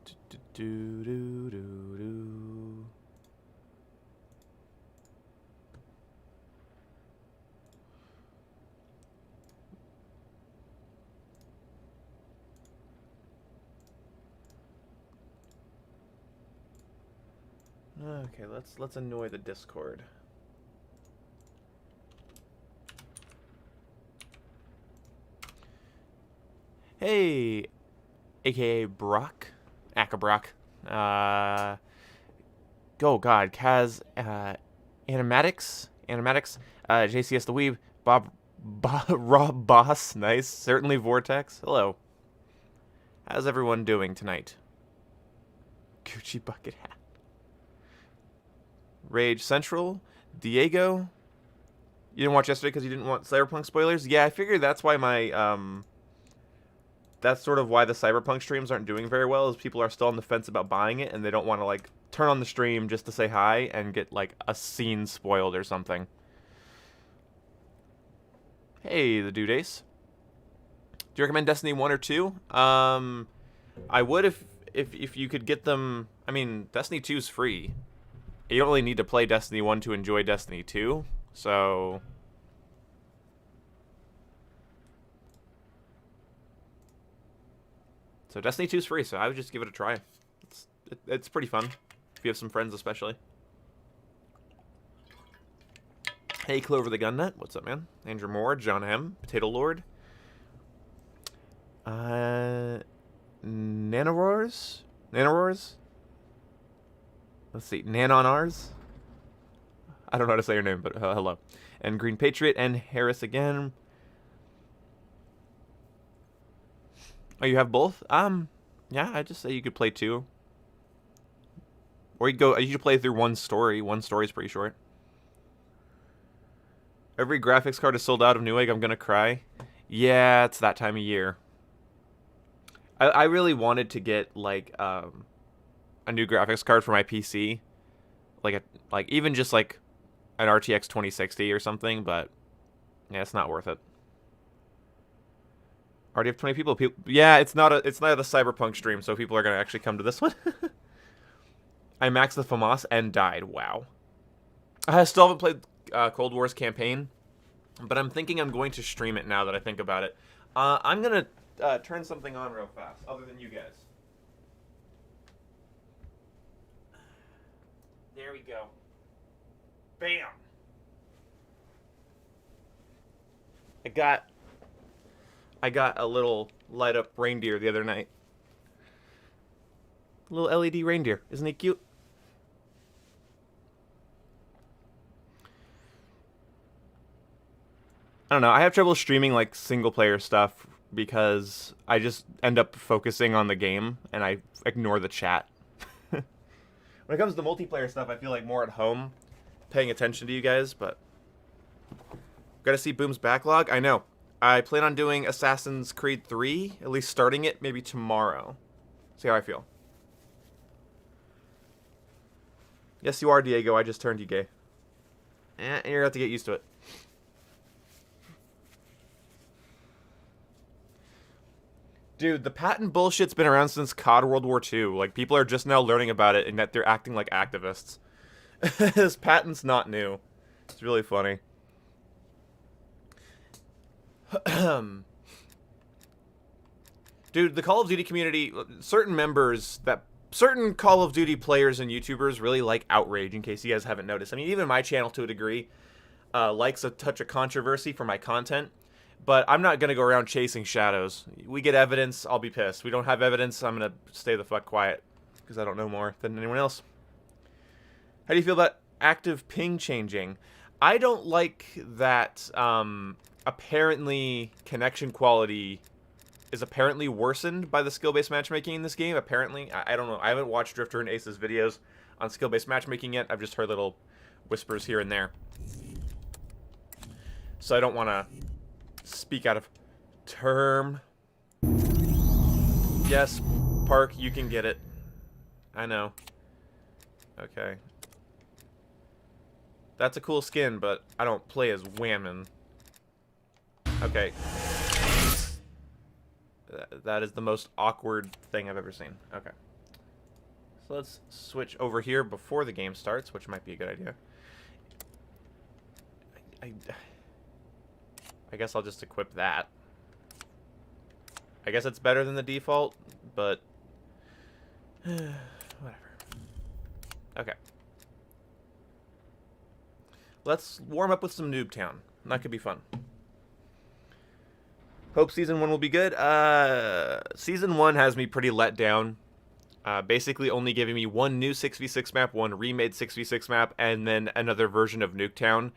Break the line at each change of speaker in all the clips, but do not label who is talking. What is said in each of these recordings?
Do, do, do, do. Okay, let's annoy the Discord. Hey, aka Brock, Akabrock. Go God, Kaz, Animatics, JCS the Weeb, Rob Boss, nice, certainly Vortex. Hello. How's everyone doing tonight? Gucci bucket hat. Rage Central, Diego. You didn't watch yesterday because you didn't want Cyberpunk spoilers? Yeah, I figured that's why that's sort of why the Cyberpunk streams aren't doing very well, is people are still on the fence about buying it, and they don't want to, like, turn on the stream just to say hi and get, like, a scene spoiled or something. Hey, the Dude Ace. Do you recommend Destiny 1 or 2? I would if you could get them. I mean, Destiny 2 is free. You don't really need to play Destiny 1 to enjoy Destiny 2, so... So Destiny 2 is free, so I would just give it a try. It's pretty fun, if you have some friends especially. Hey, Clover the Gun Nut, what's up, man? Andrew Moore, John M, Potato Lord. Nanoroars? Nanoroars? Let's see, Nanonars? I don't know how to say your name, but hello. And Green Patriot and Harris again. Oh, you have both? Yeah, I'd just say you could play 2. Or you should play through one story. One story is pretty short. Every graphics card is sold out of Newegg. I'm gonna cry. Yeah, it's that time of year. I really wanted to get, like, a new graphics card for my PC. Like even just, like, an RTX 2060 or something, but yeah, it's not worth it. Already have 20 people. Yeah, it's not a Cyberpunk stream, so people are gonna actually come to this one. I maxed the FAMAS and died. Wow. I still haven't played Cold War's campaign, but I'm thinking I'm going to stream it now that I think about it. I'm gonna turn something on real fast, other than you guys. There we go. Bam. I got a little light up reindeer the other night. Little LED reindeer. Isn't he cute? I don't know. I have trouble streaming, like, single player stuff because I just end up focusing on the game and I ignore the chat. When it comes to multiplayer stuff, I feel like more at home paying attention to you guys, but gotta see Boom's backlog. I know. I plan on doing Assassin's Creed 3, at least starting it maybe tomorrow. See how I feel. Yes, you are, Diego. I just turned you gay. You're gonna have to get used to it. Dude, the patent bullshit's been around since COD World War II. Like, people are just now learning about it, and that they're acting like activists. This patent's not new. It's really funny. Dude, the Call of Duty community, certain Call of Duty players and YouTubers really like outrage, in case you guys haven't noticed. I mean, even my channel, to a degree, likes a touch of controversy for my content. But I'm not going to go around chasing shadows. We get evidence, I'll be pissed. We don't have evidence, I'm going to stay the fuck quiet. Because I don't know more than anyone else. How do you feel about active ping changing? I don't like that apparently connection quality is apparently worsened by the skill-based matchmaking in this game. Apparently. I don't know. I haven't watched Drifter and Ace's videos on skill-based matchmaking yet. I've just heard little whispers here and there. So I don't want to speak out of term. Yes, Park, you can get it. I know. Okay. That's a cool skin, but I don't play as Whammon. Okay. That is the most awkward thing I've ever seen. Okay. So let's switch over here before the game starts, which might be a good idea. I guess I'll just equip that. I guess it's better than the default, but whatever. Okay. Let's warm up with some Noobtown. That could be fun. Hope Season 1 will be good. Season 1 has me pretty let down. Basically only giving me one new 6v6 map, one remade 6v6 map, and then another version of Nuketown.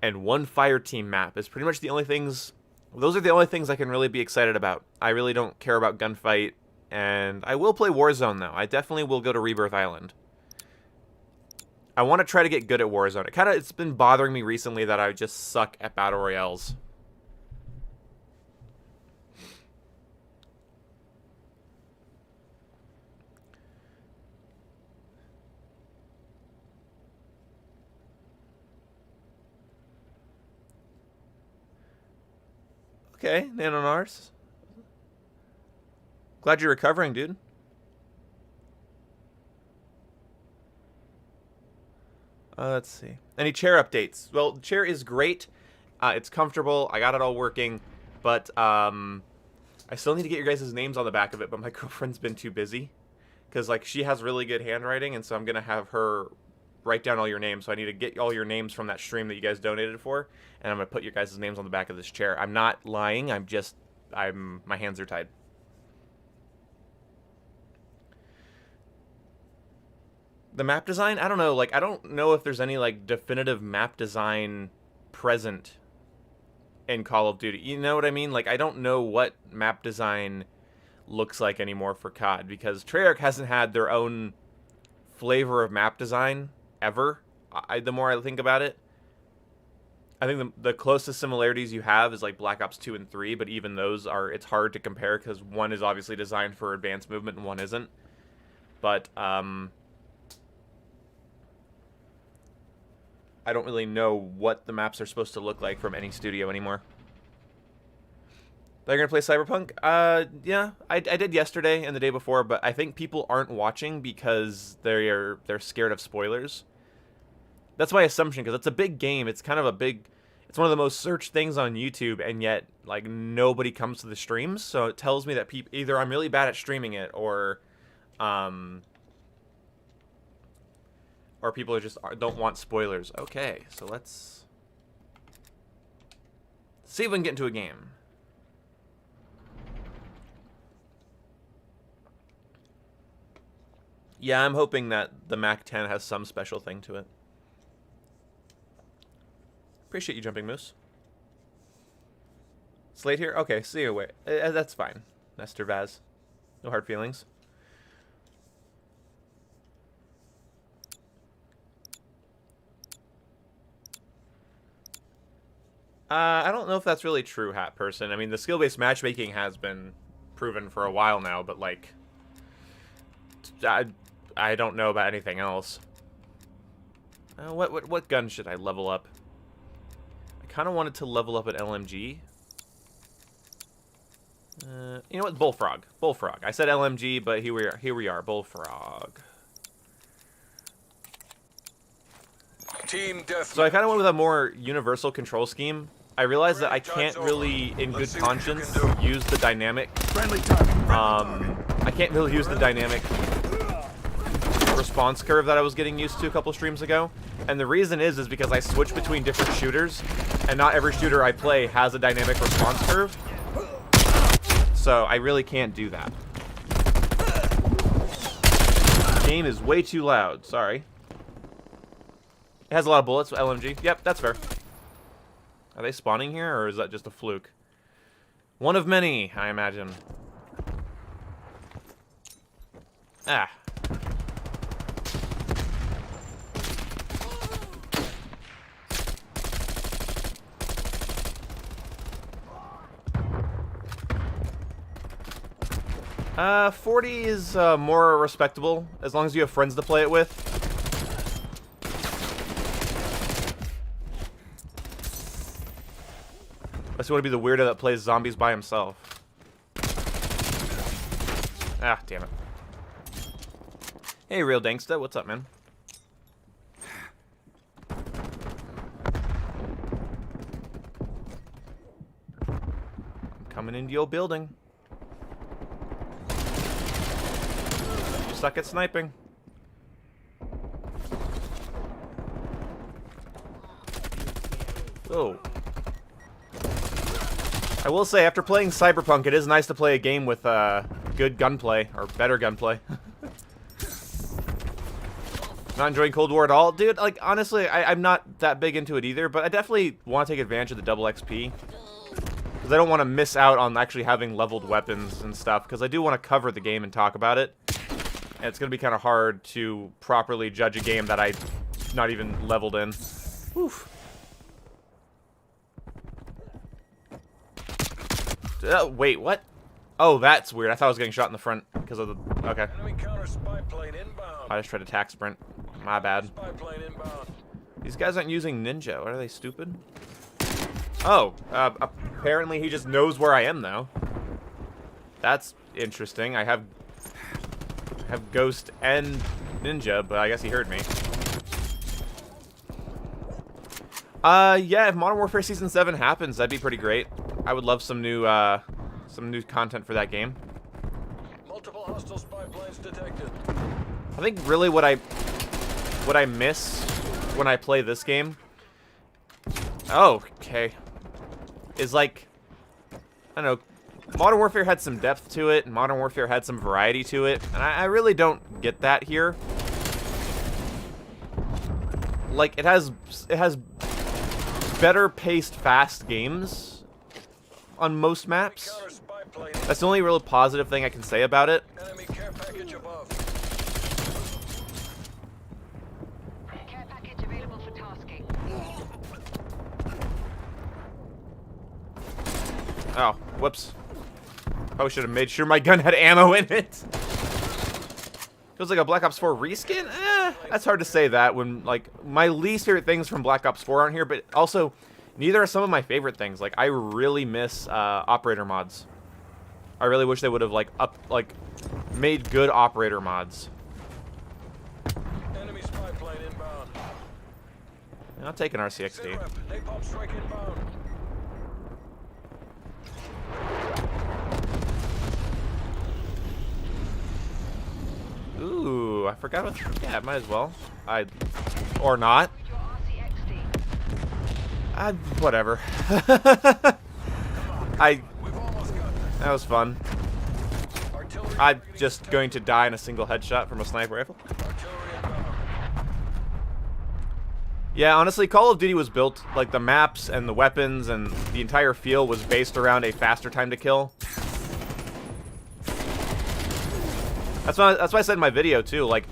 And one fire team map is pretty much the only things... Those are the only things I can really be excited about. I really don't care about Gunfight. And I will play Warzone, though. I definitely will go to Rebirth Island. I want to try to get good at Warzone. It's been bothering me recently that I just suck at Battle Royales. Okay, Nanonars. Glad you're recovering, dude. Let's see. Any chair updates? Well, the chair is great. It's comfortable. I got it all working. But I still need to get your guys' names on the back of it, but my girlfriend's been too busy. Because, like, she has really good handwriting, and so I'm going to have her write down all your names. So I need to get all your names from that stream that you guys donated for, and I'm going to put your guys' names on the back of this chair. I'm not lying. My hands are tied. The map design? I don't know. Like, I don't know if there's any, like, definitive map design present in Call of Duty. You know what I mean? Like, I don't know what map design looks like anymore for COD, because Treyarch hasn't had their own flavor of map design ever. The more I think about it, I think the closest similarities you have is like Black Ops 2 and 3, but even those it's hard to compare because one is obviously designed for advanced movement and one isn't. But I don't really know what the maps are supposed to look like from any studio anymore. They're gonna play Cyberpunk? Yeah, I did yesterday and the day before, but I think people aren't watching because they're scared of spoilers. That's my assumption, because it's a big game. It's kind of it's one of the most searched things on YouTube, and yet like nobody comes to the streams. So it tells me that either I'm really bad at streaming it, or people don't want spoilers. Okay, so let's see if we can get into a game. Yeah, I'm hoping that the Mac 10 has some special thing to it. Appreciate you jumping, Moose. Slate here? Okay, see you away. That's fine, Nestor Vaz. No hard feelings. I don't know if that's really true, Hat Person. I mean, the skill-based matchmaking has been proven for a while now, but, like, I don't know about anything else. What gun should I level up? I kind of wanted to level up an LMG. You know what? Bullfrog. Bullfrog. I said LMG, but here we are. Bullfrog.
Team deathmatch.
So I kind of went with a more universal control scheme. I realized that I can't really, in good conscience, use the dynamic. I can't really use the dynamic response curve that I was getting used to a couple streams ago. And the reason is because I switch between different shooters, and not every shooter I play has a dynamic response curve. So I really can't do that. The game is way too loud. Sorry. It has a lot of bullets with LMG. Yep, that's fair. Are they spawning here, or is that just a fluke? One of many, I imagine. Ah. Uh, 40 is more respectable, as long as you have friends to play it with. Unless you want to be the weirdo that plays zombies by himself. Ah, damn it. Hey, Real Danksta, what's up, man? I'm coming into your building. You suck at sniping. Whoa. I will say, after playing Cyberpunk, it is nice to play a game with good gunplay, or better gunplay. Not enjoying Cold War at all? Dude, like, honestly, I'm not that big into it either, but I definitely want to take advantage of the double XP. Because I don't want to miss out on actually having leveled weapons and stuff, because I do want to cover the game and talk about it. And it's going to be kind of hard to properly judge a game that I'm not even leveled in. Oof. Wait, what? Oh, that's weird. I thought I was getting shot in the front because of the... Okay.
Enemy counter spy plane inbound.
I just tried to attack sprint. My bad.
Spy plane inbound.
These guys aren't using ninja. What, are they stupid? Oh, apparently he just knows where I am now. That's interesting. I have ghost and ninja, but I guess he heard me. Yeah, if Modern Warfare Season 7 happens, that'd be pretty great. I would love some new content for that game.
Multiple hostile spy planes detected.
I think really what I miss when I play this game, oh, okay, is like, I don't know, Modern Warfare had some depth to it, and Modern Warfare had some variety to it, and I really don't get that here. Like, it has better paced, fast games on most maps. That's the only real positive thing I can say about it.
Enemy care package above.
Care package available for tasking.
Oh, whoops. Probably should have made sure my gun had ammo in it. Feels like a Black Ops 4 reskin? That's hard to say that when, like, my least favorite things from Black Ops 4 aren't here, but also, neither are some of my favorite things. Like, I really miss operator mods. I really wish they would have, like, made good operator mods.
Enemy spy plane inbound.
I'll take an RCXD.
Sitrep, napalm strike inbound.
Ooh, I forgot what... Yeah, might as well. Or not.
Your RCXD.
Whatever.
We've almost got this.
That was fun.
Artillery
I'm just going to die in a single headshot from a sniper rifle.
artillery inbound.
Yeah, honestly, Call of Duty was built, like, the maps and the weapons and the entire feel was based around a faster time to kill. That's why I said in my video, too, like,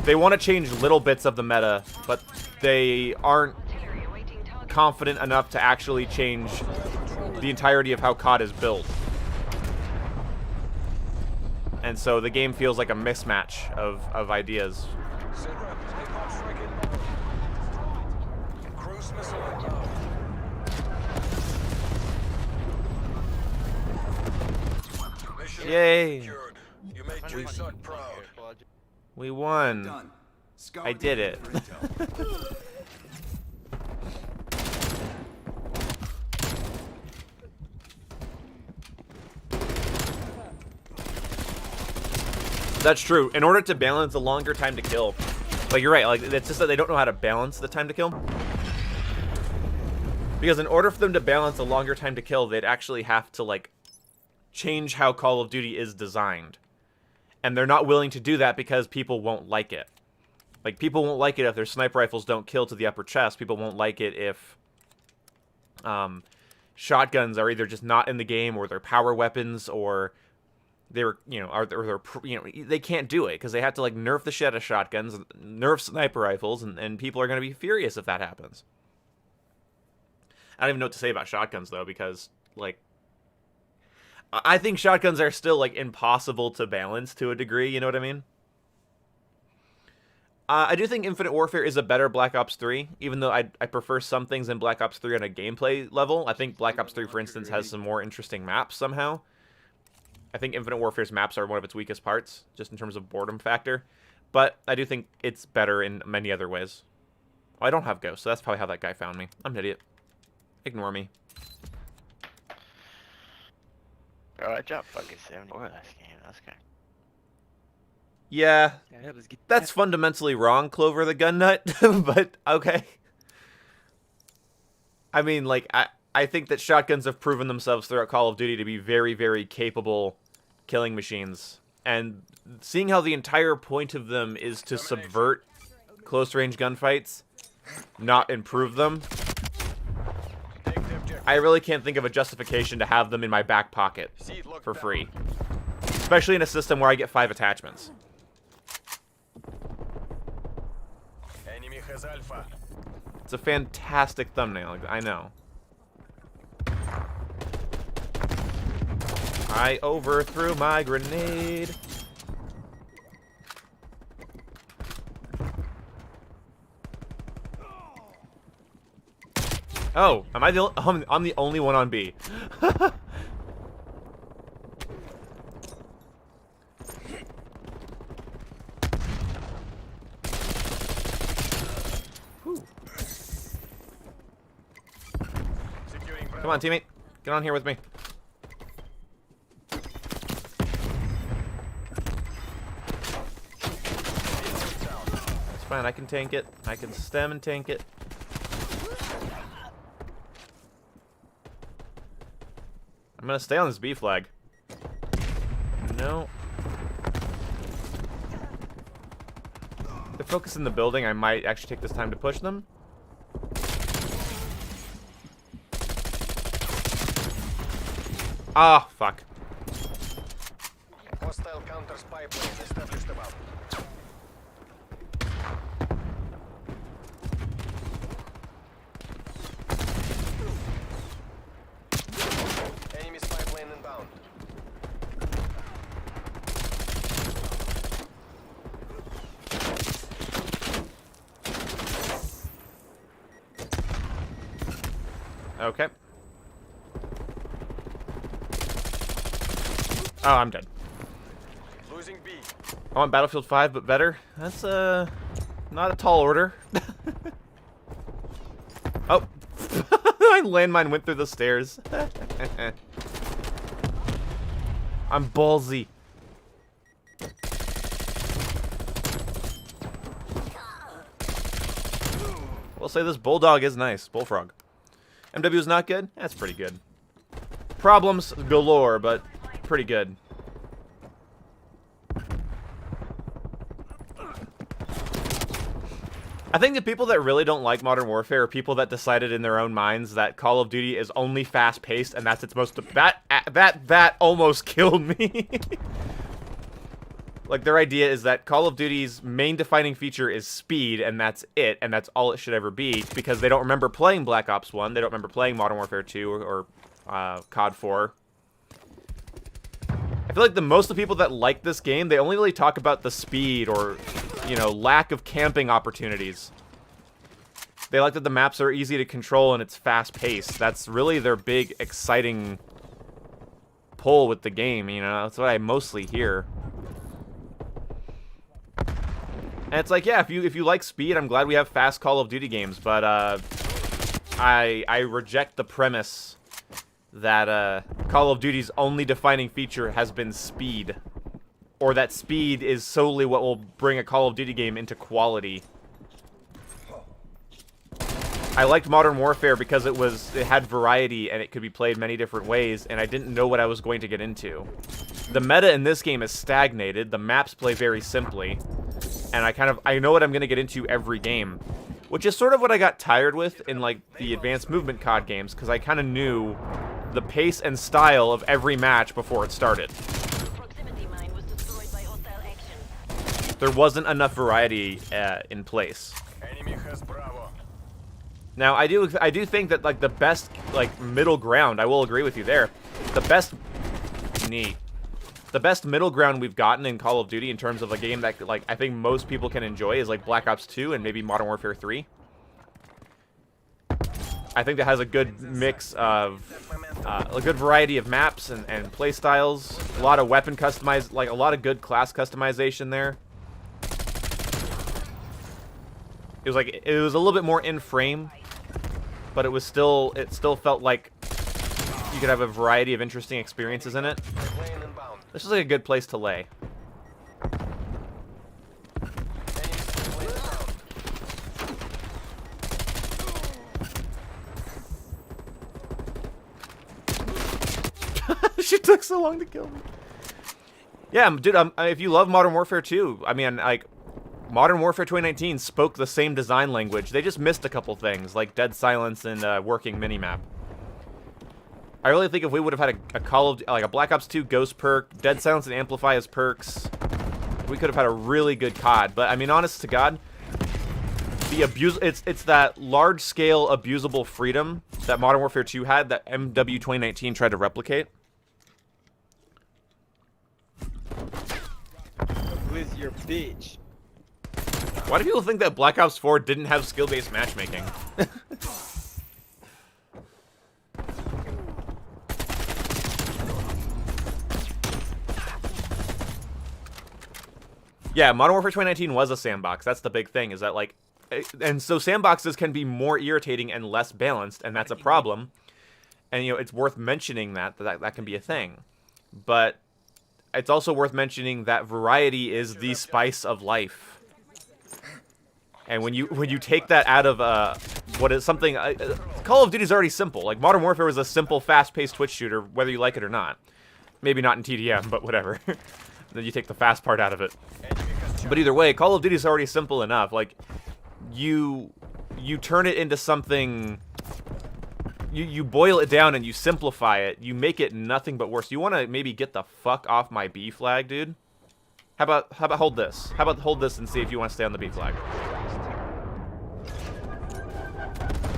they want to change little bits of the meta, but they aren't
Artillery awaiting target.
confident enough to actually change the entirety of how COD is built. And so the game feels like a mismatch of ideas.
Sitrep, napalm strike inbound. Cruise missile inbound. Mission
Yay.
secured. You made G-Suck proud.
We won.
Done. Scout
I did it.
for intel.
That's true. In order to balance a longer time to kill, like, you're right, like, it's just that they don't know how to balance the time to kill. Because in order for them to balance a longer time to kill, they'd actually have to, like, change how Call of Duty is designed. And they're not willing to do that because people won't like it. Like, people won't like it if their sniper rifles don't kill to the upper chest. People won't like it if shotguns are either just not in the game, or they're power weapons, or they're, you know, they can't do it because they have to, like, nerf the shit out of shotguns, nerf sniper rifles, and people are going to be furious if that happens. I don't even know what to say about shotguns, though, because, like, I think shotguns are still, like, impossible to balance to a degree, you know what I mean? I do think Infinite Warfare is a better Black Ops 3, even though I prefer some things in Black Ops 3 on a gameplay level. I think Black Ops 3, for instance, has some more interesting maps somehow. I think Infinite Warfare's maps are one of its weakest parts, just in terms of boredom factor. But I do think it's better in many other ways. Oh, I don't have Ghost, so that's probably how that guy found me. I'm an idiot. Ignore me.
Bro, I dropped fucking 74 last game. That's good.
Yeah,
Yeah, let's get
that's fundamentally wrong, Clover the Gun Nut, but okay. I mean, like, I think that shotguns have proven themselves throughout Call of Duty to be very, very capable killing machines. And seeing how the entire point of them is to subvert close-range gunfights, not improve them,
Take the objective.
I really can't think of a justification to have them in my back pocket
Seed locked
for
down.
free. Especially in a system where I get 5 attachments.
Enemy has Alpha.
It's a fantastic thumbnail, I know. I overthrew my grenade. Oh, am I the I'm the only one on B. Whew.
Securing Bravo.
Come on, teammate. Get on here with me. It's fine, I can tank it. I can stem and tank it. I'm gonna stay on this B flag. No. If they're focused in the building, I might actually take this time to push them. Ah, fuck.
Hostile counter spy plane established above. Enemy spy plane inbound.
Okay. Oh, I'm dead.
Losing B.
I want Battlefield 5, but better. That's, not a tall order. Oh. My landmine went through the stairs. I'm ballsy. We'll say this bulldog is nice. Bullfrog. MW is not good? That's pretty good. Problems galore, but pretty good. I think the people that really don't like Modern Warfare are people that decided in their own minds that Call of Duty is only fast-paced and that's its most... That almost killed me. Like, their idea is that Call of Duty's main defining feature is speed, and that's it, and that's all it should ever be, because they don't remember playing Black Ops 1, they don't remember playing Modern Warfare 2, or COD 4. I feel like most of the people that like this game, they only really talk about the speed or, you know, lack of camping opportunities. They like that the maps are easy to control and it's fast-paced. That's really their big, exciting pull with the game, you know? That's what I mostly hear. And it's like, yeah, if you like speed, I'm glad we have fast Call of Duty games, but I reject the premise that Call of Duty's only defining feature has been speed, or that speed is solely what will bring a Call of Duty game into quality. I liked Modern Warfare because it had variety and it could be played many different ways, and I didn't know what I was going to get into. The meta in this game is stagnated, the maps play very simply, and I know what I'm going to get into every game. Which is sort of what I got tired with in, like, the advanced movement COD games, because I kind of knew the pace and style of every match before it started.
Proximity mine was destroyed by hostile action.
There wasn't enough variety in place.
Enemy has Bravo.
Now, I do think that, like, the best, like, middle ground, I will agree with you there, the best middle ground we've gotten in Call of Duty in terms of a game that, like, I think most people can enjoy is, like, Black Ops 2 and maybe Modern Warfare 3. I think that has a good mix of a good variety of maps and play styles. A lot of weapon customize, like a lot of good class customization there. It was a little bit more in frame, but it still felt like you could have a variety of interesting experiences in it.
Plane inbound.
This is like a good place to lay.
Enemy spy plane inbound.
She took so long to kill me. Yeah, dude. If you love Modern Warfare 2, I mean, like, Modern Warfare 2019 spoke the same design language. They just missed a couple things, like dead silence and working minimap. I really think if we would have had a Call of, like a Black Ops 2 Ghost perk, dead silence and amplify as perks, we could have had a really good COD. But I mean, honest to God, the it's that large scale abusable freedom that Modern Warfare 2 had that MW 2019 tried to replicate.
Who's your bitch?
Why do people think that Black Ops 4 didn't have skill-based matchmaking? Yeah, Modern Warfare 2019 was a sandbox. That's the big thing, is that, like... And so sandboxes can be more irritating and less balanced, and that's a problem. And, you know, it's worth mentioning that can be a thing. But it's also worth mentioning that variety is the spice of life. And when you take that out of what is something, Call of Duty is already simple. Like Modern Warfare was a simple, fast-paced Twitch shooter, whether you like it or not. Maybe not in TDM, but whatever. Then you take the fast part out of it. But either way, Call of Duty is already simple enough. Like you turn it into something. You boil it down and you simplify it. You make it nothing but worse. You want to maybe get the fuck off my B flag, dude? How about hold this? How about hold this and see if you want to stay on the B flag?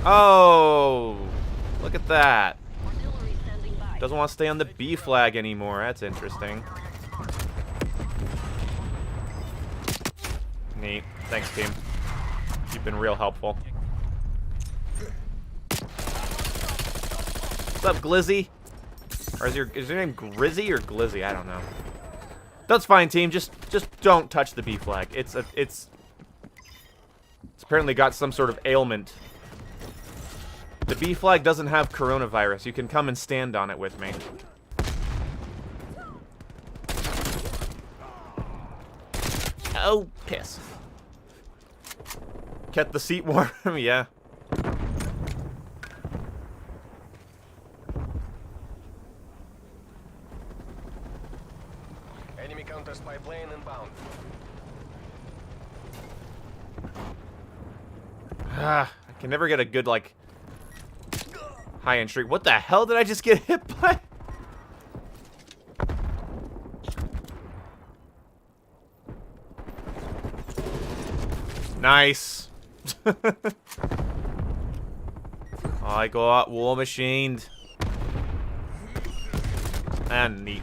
Oh, look at that.
Artillery standing by.
Doesn't want to stay on the B flag anymore. That's interesting. Neat. Thanks, team. You've been real helpful. What's up, Glizzy? Or is your name Grizzy or Glizzy? I don't know. That's fine, team. Just don't touch the B flag. It's apparently got some sort of ailment. The B flag doesn't have coronavirus. You can come and stand on it with me. Oh, piss. Kept the seat warm, yeah.
Enemy counter spy plane inbound.
I can never get a good, like, high-end streak. What the hell did I just get hit by? Nice. I got war machined. And neat.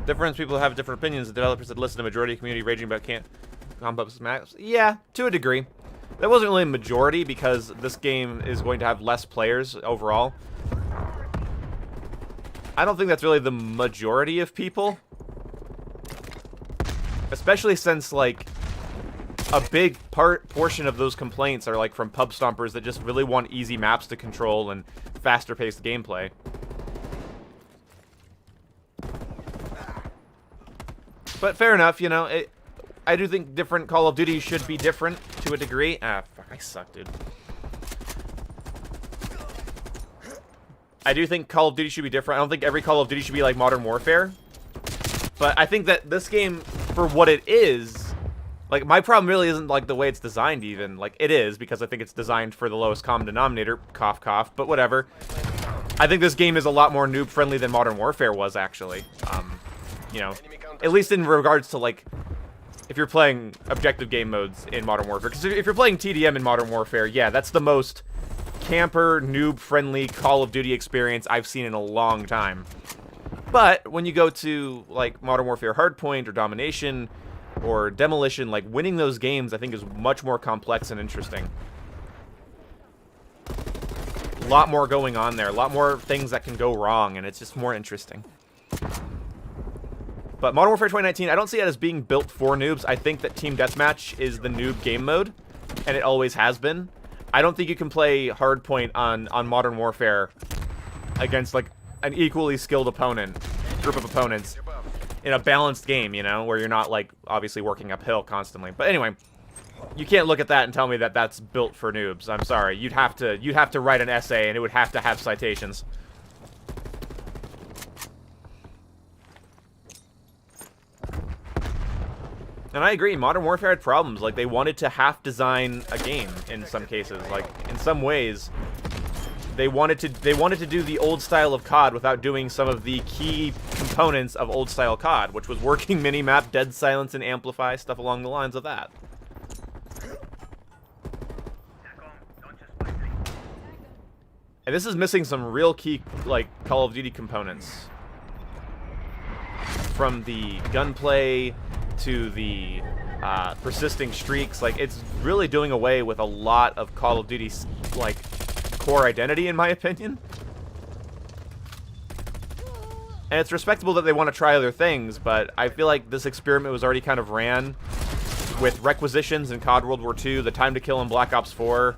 Different people have different opinions. The developers that listen to majority community raging about combat maps. Yeah, to a degree. That wasn't really a majority because this game is going to have less players overall. I don't think that's really the majority of people. Especially since, like, a big portion of those complaints are, like, from pub stompers that just really want easy maps to control and faster-paced gameplay. But fair enough, you know, I do think different Call of Duty should be different to a degree. Ah, fuck, I suck, dude. I do think Call of Duty should be different. I don't think every Call of Duty should be like Modern Warfare. But I think that this game, for what it is, like, my problem really isn't, like, the way it's designed even. Like, it is, because I think it's designed for the lowest common denominator. Cough, cough, but whatever. I think this game is a lot more noob-friendly than Modern Warfare was, actually. You know, at least in regards to, like, if you're playing objective game modes in Modern Warfare. Because if you're playing TDM in Modern Warfare, yeah, that's the most camper, noob-friendly Call of Duty experience I've seen in a long time. But when you go to, like, Modern Warfare Hardpoint or Domination, or Demolition, like winning those games, I think is much more complex and interesting. A lot more going on there, a lot more things that can go wrong, and it's just more interesting. But Modern Warfare 2019, I don't see it as being built for noobs. I think that Team Deathmatch is the noob game mode, and it always has been. I don't think you can play Hardpoint on Modern Warfare against, like, an equally skilled group of opponents in a balanced game, you know, where you're not, like, obviously working uphill constantly. But anyway, you can't look at that and tell me that that's built for noobs. I'm sorry. You'd have to write an essay, and it would have to have citations. And I agree, Modern Warfare had problems. Like, they wanted to half-design a game in some cases. Like, in some ways, they wanted to do the old style of COD without doing some of the key components of old style COD, which was working minimap, dead silence, and amplify, stuff along the lines of that. And this is missing some real key, like, Call of Duty components. From the gunplay to the persisting streaks, like, it's really doing away with a lot of Call of Duty's, like, core identity, in my opinion. And it's respectable that they want to try other things, but I feel like this experiment was already kind of ran with requisitions in COD World War II, the time to kill in Black Ops 4.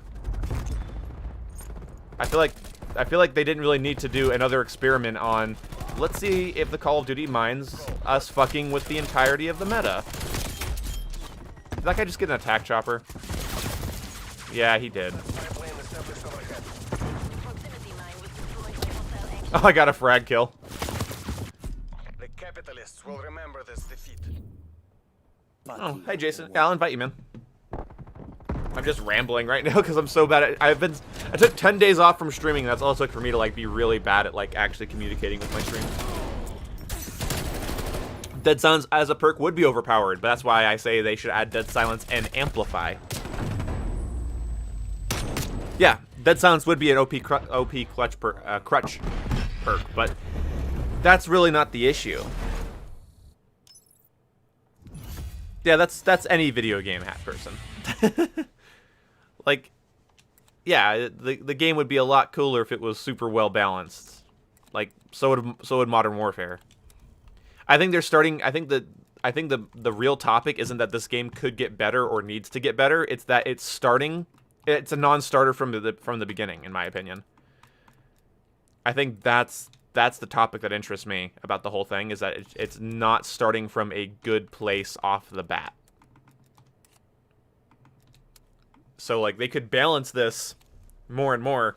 I feel like they didn't really need to do another experiment on, let's see if the Call of Duty minds us fucking with the entirety of the meta. Did that guy just get an attack chopper? Yeah, he did. Oh, I got a frag kill.
The capitalists will remember this defeat.
Oh, hey Jason. Yeah, I'll invite you, man. I'm just rambling right now because I'm so bad at I took 10 days off from streaming. That's all it took for me to, like, be really bad at, like, actually communicating with my stream. Dead Silence as a perk would be overpowered, but that's why I say they should add Dead Silence and Amplify. Yeah, Dead Silence would be an OP crutch perk, but that's really not the issue. Yeah, that's any video game hat person. Like, yeah, the game would be a lot cooler if it was super well balanced. Like, so would Modern Warfare. I think they're starting. I think the real topic isn't that this game could get better or needs to get better. It's that it's starting. It's a non-starter from the beginning, in my opinion. I think that's the topic that interests me about the whole thing, is that it's not starting from a good place off the bat. So, like, they could balance this more and more,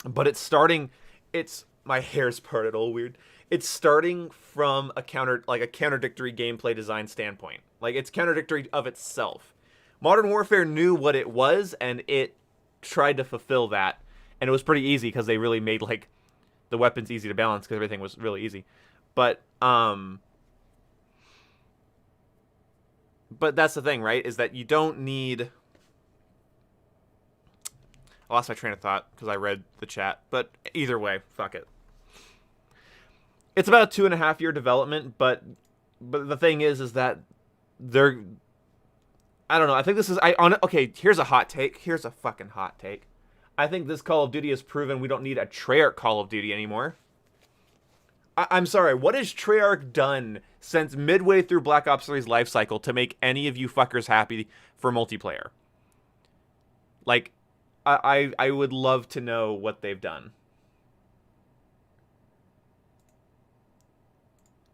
but it's starting. My hair's parted all weird. It's starting from a contradictory gameplay design standpoint. Like, it's contradictory of itself. Modern Warfare knew what it was, and it tried to fulfill that, and it was pretty easy because they really made, like, the weapons easy to balance because everything was really easy. But that's the thing, right? Is that you don't need. I lost my train of thought because I read the chat. But either way, fuck it. It's about a 2.5-year development, but the thing is that they're. I don't know. I think this is. Okay, here's a hot take. Here's a fucking hot take. I think this Call of Duty has proven we don't need a Treyarch Call of Duty anymore. I'm sorry. What has Treyarch done since midway through Black Ops 3's life cycle to make any of you fuckers happy for multiplayer? Like, I would love to know what they've done.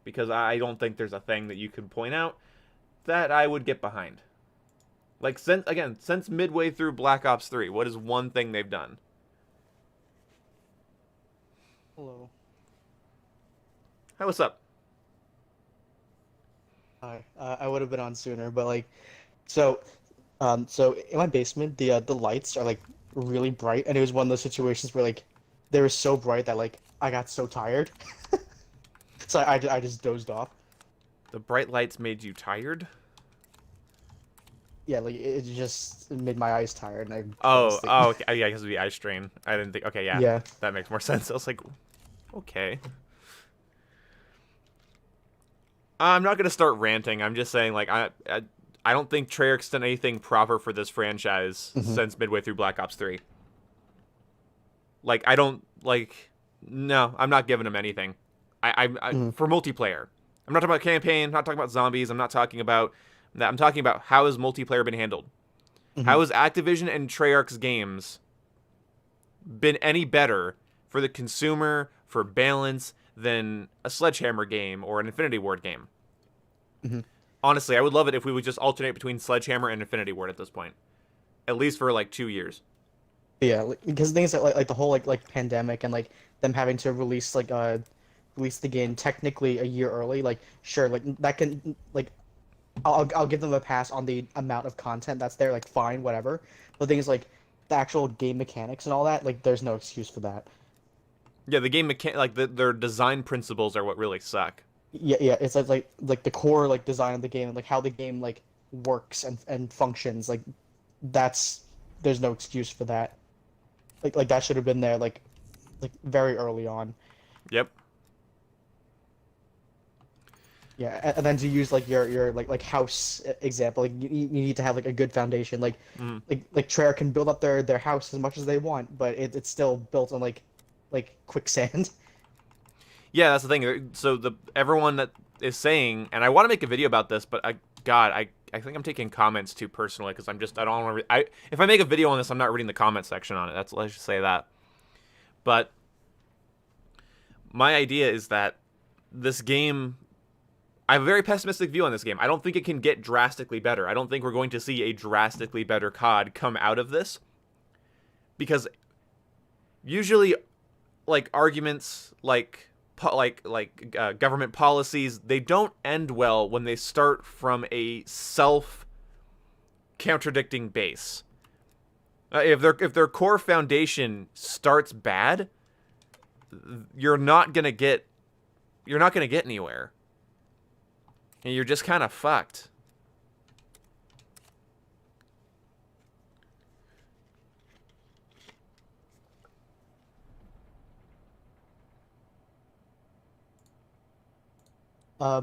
Because I don't think there's a thing that you could point out that I would get behind. Like, since midway through Black Ops 3, what is one thing they've done?
Hello.
Hey, what's up?
Hi. I would have been on sooner, but, like, so in my basement, the lights are, like, really bright, and it was one of those situations where, like, they were so bright that, like, I got so tired. So I just dozed off.
The bright lights made you tired?
Yeah, like, it just made my eyes tired, and I
okay. Yeah, because of the eye strain. I didn't think. Okay, yeah.
Yeah.
That makes more sense. I was like, okay. I'm not gonna start ranting. I'm just saying, like, I don't think Treyarch's done anything proper for this franchise since midway through Black Ops 3. Like, I don't like. No, I'm not giving him anything. For multiplayer. I'm not talking about campaign. I'm not talking about zombies. I'm not talking about that. I'm talking about how has multiplayer been handled. How has Activision and Treyarch's games been any better for the consumer, for balance, than a Sledgehammer game or an Infinity Ward game? Honestly, I would love it if we would just alternate between Sledgehammer and Infinity Ward at this point, at least for like 2 years.
Yeah, because things like the whole like pandemic and like them having to release release the game technically a year early. Like, sure, like that can like I'll give them a pass on the amount of content that's there. Like, fine, whatever. But the thing is, like, the actual game mechanics and all that, like, there's no excuse for that.
Yeah, the game their design principles are what really suck.
Yeah, it's like the core like design of the game and like how the game like works and functions. Like, there's no excuse for that. Like that should have been there like very early on.
Yep.
Yeah, and then to use like your like house example, like you need to have like a good foundation. Like Treyarch can build up their house as much as they want, but it's still built on like quicksand.
Yeah, that's the thing. So everyone that is saying, and I want to make a video about this, but I think I'm taking comments too personally because I don't want to. If I make a video on this, I'm not reading the comment section on it. Let's just say that. But my idea is that this game, I have a very pessimistic view on this game. I don't think it can get drastically better. I don't think we're going to see a drastically better COD come out of this, because usually, like, arguments like government policies, they don't end well when they start from a self-contradicting base. If their core foundation starts bad, you're not gonna get anywhere, and you're just kind of fucked.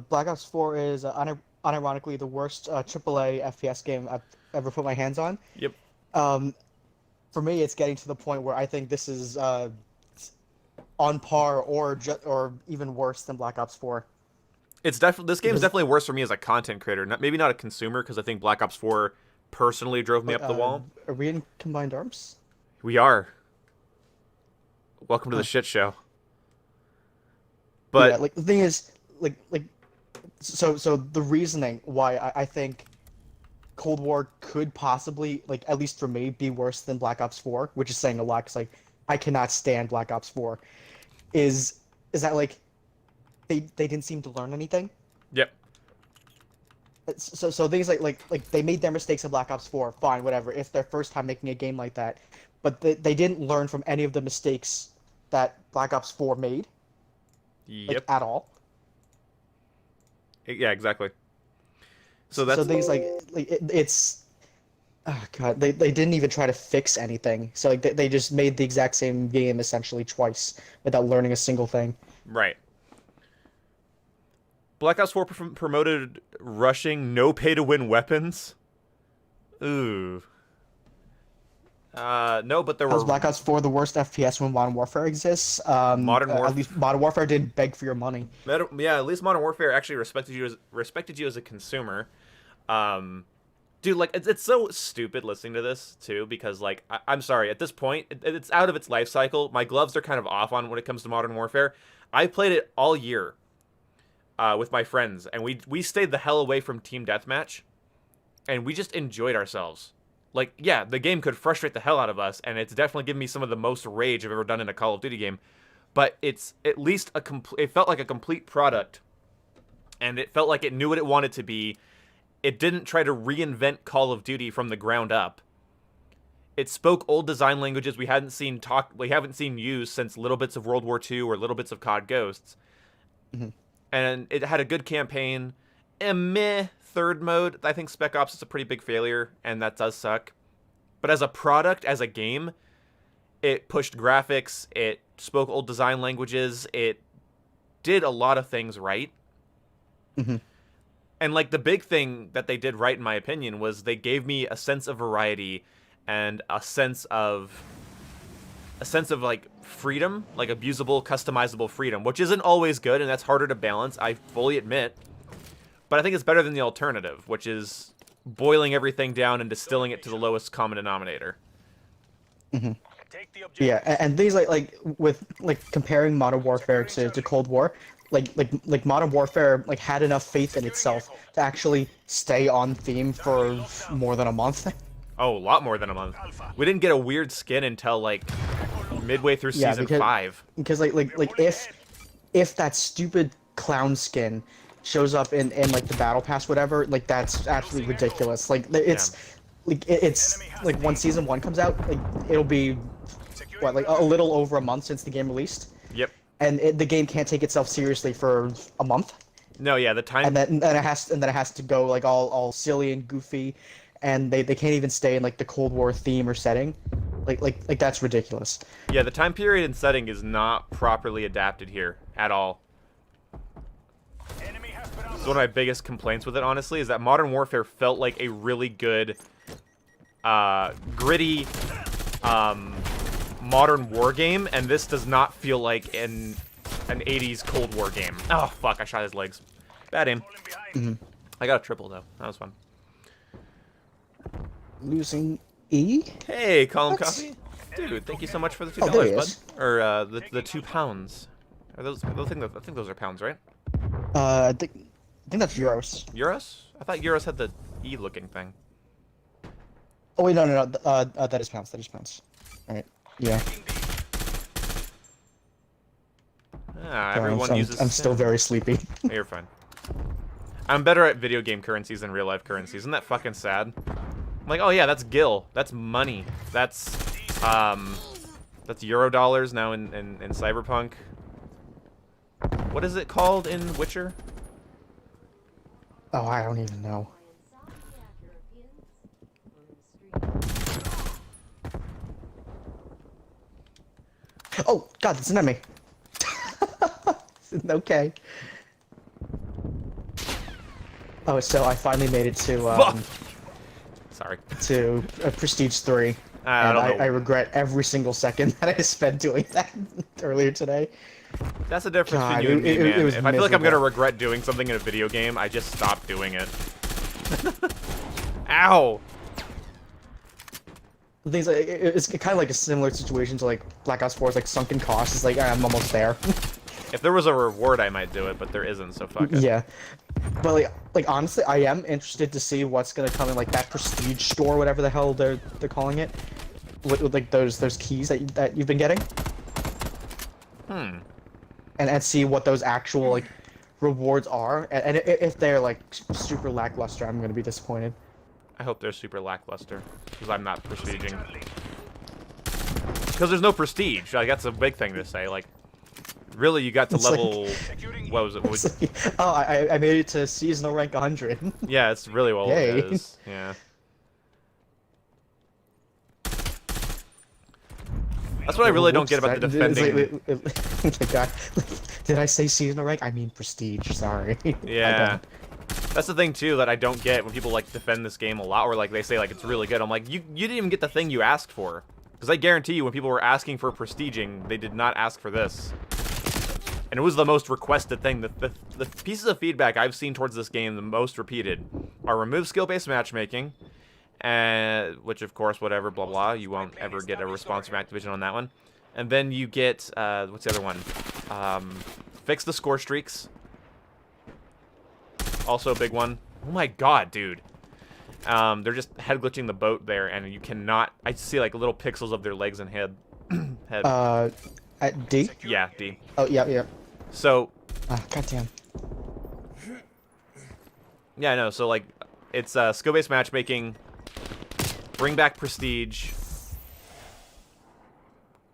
Black Ops 4 is unironically the worst AAA FPS game I've ever put my hands on.
Yep.
For me, it's getting to the point where I think this is on par or even worse than Black Ops 4.
This game is definitely worse for me as a content creator. Maybe not a consumer, because I think Black Ops 4 personally drove me up the wall.
Are we in Combined Arms?
We are. Welcome to the shit show. But
yeah, like the thing is, so the reasoning why I think Cold War could possibly, like, at least for me, be worse than Black Ops 4, which is saying a lot, because like I cannot stand Black Ops 4, is that like they didn't seem to learn anything.
Yep.
So things like they made their mistakes in Black Ops 4, fine, whatever. It's their first time making a game like that, but they didn't learn from any of the mistakes that Black Ops 4 made.
Yep.
At all.
Yeah, exactly. So
things it's oh god, they didn't even try to fix anything. So like they just made the exact same game essentially twice without learning a single thing.
Right. Black Ops 4 promoted rushing no pay to win weapons. Ooh. No, but there were.
Was Black Ops 4 the worst FPS when Modern Warfare exists?
Modern Warfare.
At least Modern Warfare didn't beg for your money.
Yeah, at least Modern Warfare actually respected you as a consumer. Dude, like, it's so stupid listening to this too, because like I'm sorry, at this point it's out of its life cycle. My gloves are kind of off on when it comes to Modern Warfare. I played it all year with my friends, and we stayed the hell away from Team Deathmatch, and we just enjoyed ourselves. Like, yeah, the game could frustrate the hell out of us, and it's definitely given me some of the most rage I've ever done in a Call of Duty game. But it's at least it felt like a complete product, and it felt like it knew what it wanted to be. It didn't try to reinvent Call of Duty from the ground up. It spoke old design languages we haven't seen used since little bits of World War II or little bits of COD Ghosts. And it had a good campaign. A meh third mode. I think Spec Ops is a pretty big failure, and that does suck. But as a product, as a game, it pushed graphics, it spoke old design languages, it did a lot of things right. And like the big thing that they did right, in my opinion, was they gave me a sense of variety and a sense of like freedom, like abusable, customizable freedom, which isn't always good, and that's harder to balance, I fully admit. But I think it's better than the alternative, which is boiling everything down and distilling it to the lowest common denominator.
Mm-hmm.
Take the objective.
Yeah, and things like with like comparing Modern Warfare to Cold War, like Modern Warfare like had enough faith in itself to actually stay on theme for more than a month.
Oh, a lot more than a month. We didn't get a weird skin until like midway through season 5.
Because like if that stupid clown skin shows up in like the battle pass, whatever, like that's absolutely ridiculous. Like it's it's like when season 1 comes out, like it'll be what, like a little over a month since the game released.
Yep.
And the game can't take itself seriously for a month.
No, yeah, the time.
And then it has to go like all silly and goofy, and they can't even stay in like the Cold War theme or setting. Like that's ridiculous.
Yeah, the time period and setting is not properly adapted here at all.
Enemy has been
It's one of my biggest complaints with it, honestly, is that Modern Warfare felt like a really good, gritty, modern war game, and this does not feel like an 80s Cold War game. Oh, fuck, I shot his legs. Bad aim. I got a triple, though. That was fun.
Losing E?
Hey, Colin
What?
Coffee. Dude, thank you so much for the $2,
Oh, there he
bud.
is.
Or, the £2. Are those, I think those are pounds, right?
I think that's euros.
Euros? I thought euros had the E-looking thing.
Oh wait, no. That is pounds. That is pounds. All right. Yeah.
Ah,
Sorry,
everyone uses...
I'm still very sleepy.
You're fine. I'm better at video game currencies than real life currencies. Isn't that fucking sad? I'm like, oh yeah, that's gil. That's money. That's Euro dollars now in Cyberpunk. What is it called in Witcher?
Oh, I don't even know. Oh God, it's an enemy. Okay. Oh, so I finally made it to
Sorry.
to Prestige 3,
I
and
don't know.
I regret every single second that I spent doing that earlier today.
That's the difference
God,
between you and me, man.
it was
If I feel like I'm gonna
miserable.
regret doing something in a video game, I just stop doing it. Ow!
The thing's like, it's kind of like a similar situation to like Black Ops 4's like sunken cost. It's like I'm almost there.
If there was a reward, I might do it, but there isn't, so fuck it.
Yeah, but like honestly, I am interested to see what's gonna come in like that Prestige store, whatever the hell they're calling it, with like those keys that you've been getting. And see what those actual like rewards are, and if they're like super lackluster, I'm gonna be disappointed.
I hope they're super lackluster, because I'm not prestiging. Because there's no prestige. Like, that's a big thing to say. Like, really, you got to
It's like-
level... what was it? What was
It's like, oh, I made it to seasonal rank 100.
Yeah, it's really well
Yay.
it is. Yeah. That's what I really don't get about the defending...
It's like, God, did I say seasonal rank? I mean prestige. Sorry. I
Yeah.
don't.
That's the thing, too, that I don't get when people, like, defend this game a lot, or, like, they say, like, it's really good. I'm like, you didn't even get the thing you asked for. Because I guarantee you, when people were asking for prestiging, they did not ask for this. And it was the most requested thing. The pieces of feedback I've seen towards this game, the most repeated, are remove skill-based matchmaking, and which, of course, whatever, blah, blah, you won't ever get a response from Activision on that one. And then you get, what's the other one? Fix the score streaks. Also a big one. Oh my god, dude. They're just head glitching the boat there, and you cannot... I see, like, little pixels of their legs and head.
At D?
Yeah, D.
Oh, yeah.
So...
Goddamn.
Yeah, I know. So, like, it's skill-based matchmaking, bring back prestige,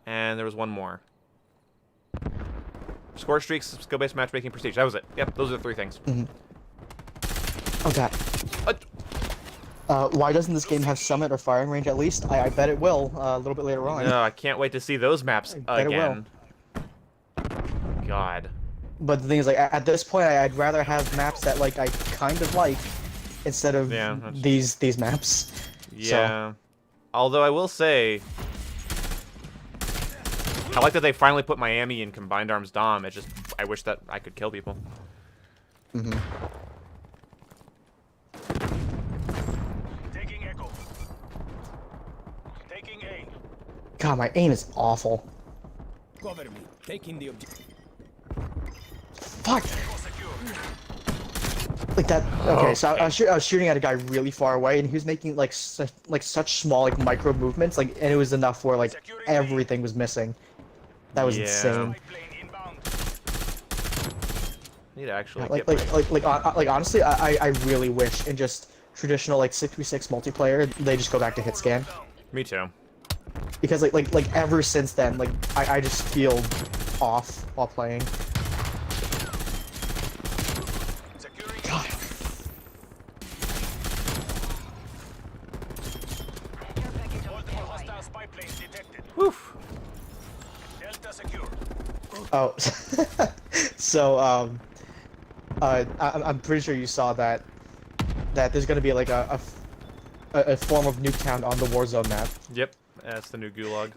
and there was one more. Score streaks, skill-based matchmaking, prestige. That was it. Yep, those are the 3 things.
Oh God. Why doesn't this game have summit or firing range at least? I bet it will a little bit later on.
No, I can't wait to see those maps
I bet it will.
again. God.
but the thing is, like, at this point, I'd rather have maps that like I kind of like instead of
Yeah,
these maps.
Yeah. Although I will say, I like that they finally put Miami in Combined Arms Dom. It's just, I wish that I could kill people.
Mm-hmm.
Taking Echo. Taking A.
God, my aim is awful.
Cover me. Taking the objective.
Fuck.
Echo secure.
Like that. Okay, so I was shooting at a guy really far away, and he was making like such small like micro movements, like, and it was enough where like everything was missing. That was
Yeah.
insane.
Plane inbound.
Need to actually
Like
get
like honestly, I really wish in just traditional like 6v6 multiplayer they just go back to hit scan,
Me too.
because like ever since then like I just feel off while playing.
Securing
God.
Care package on
multiple
standby.
hostile spy planes detected.
Woof.
Delta secure.
Oh, so I'm pretty sure you saw that there's gonna be like a form of Nuketown on the Warzone map.
Yep. That's the new Gulag.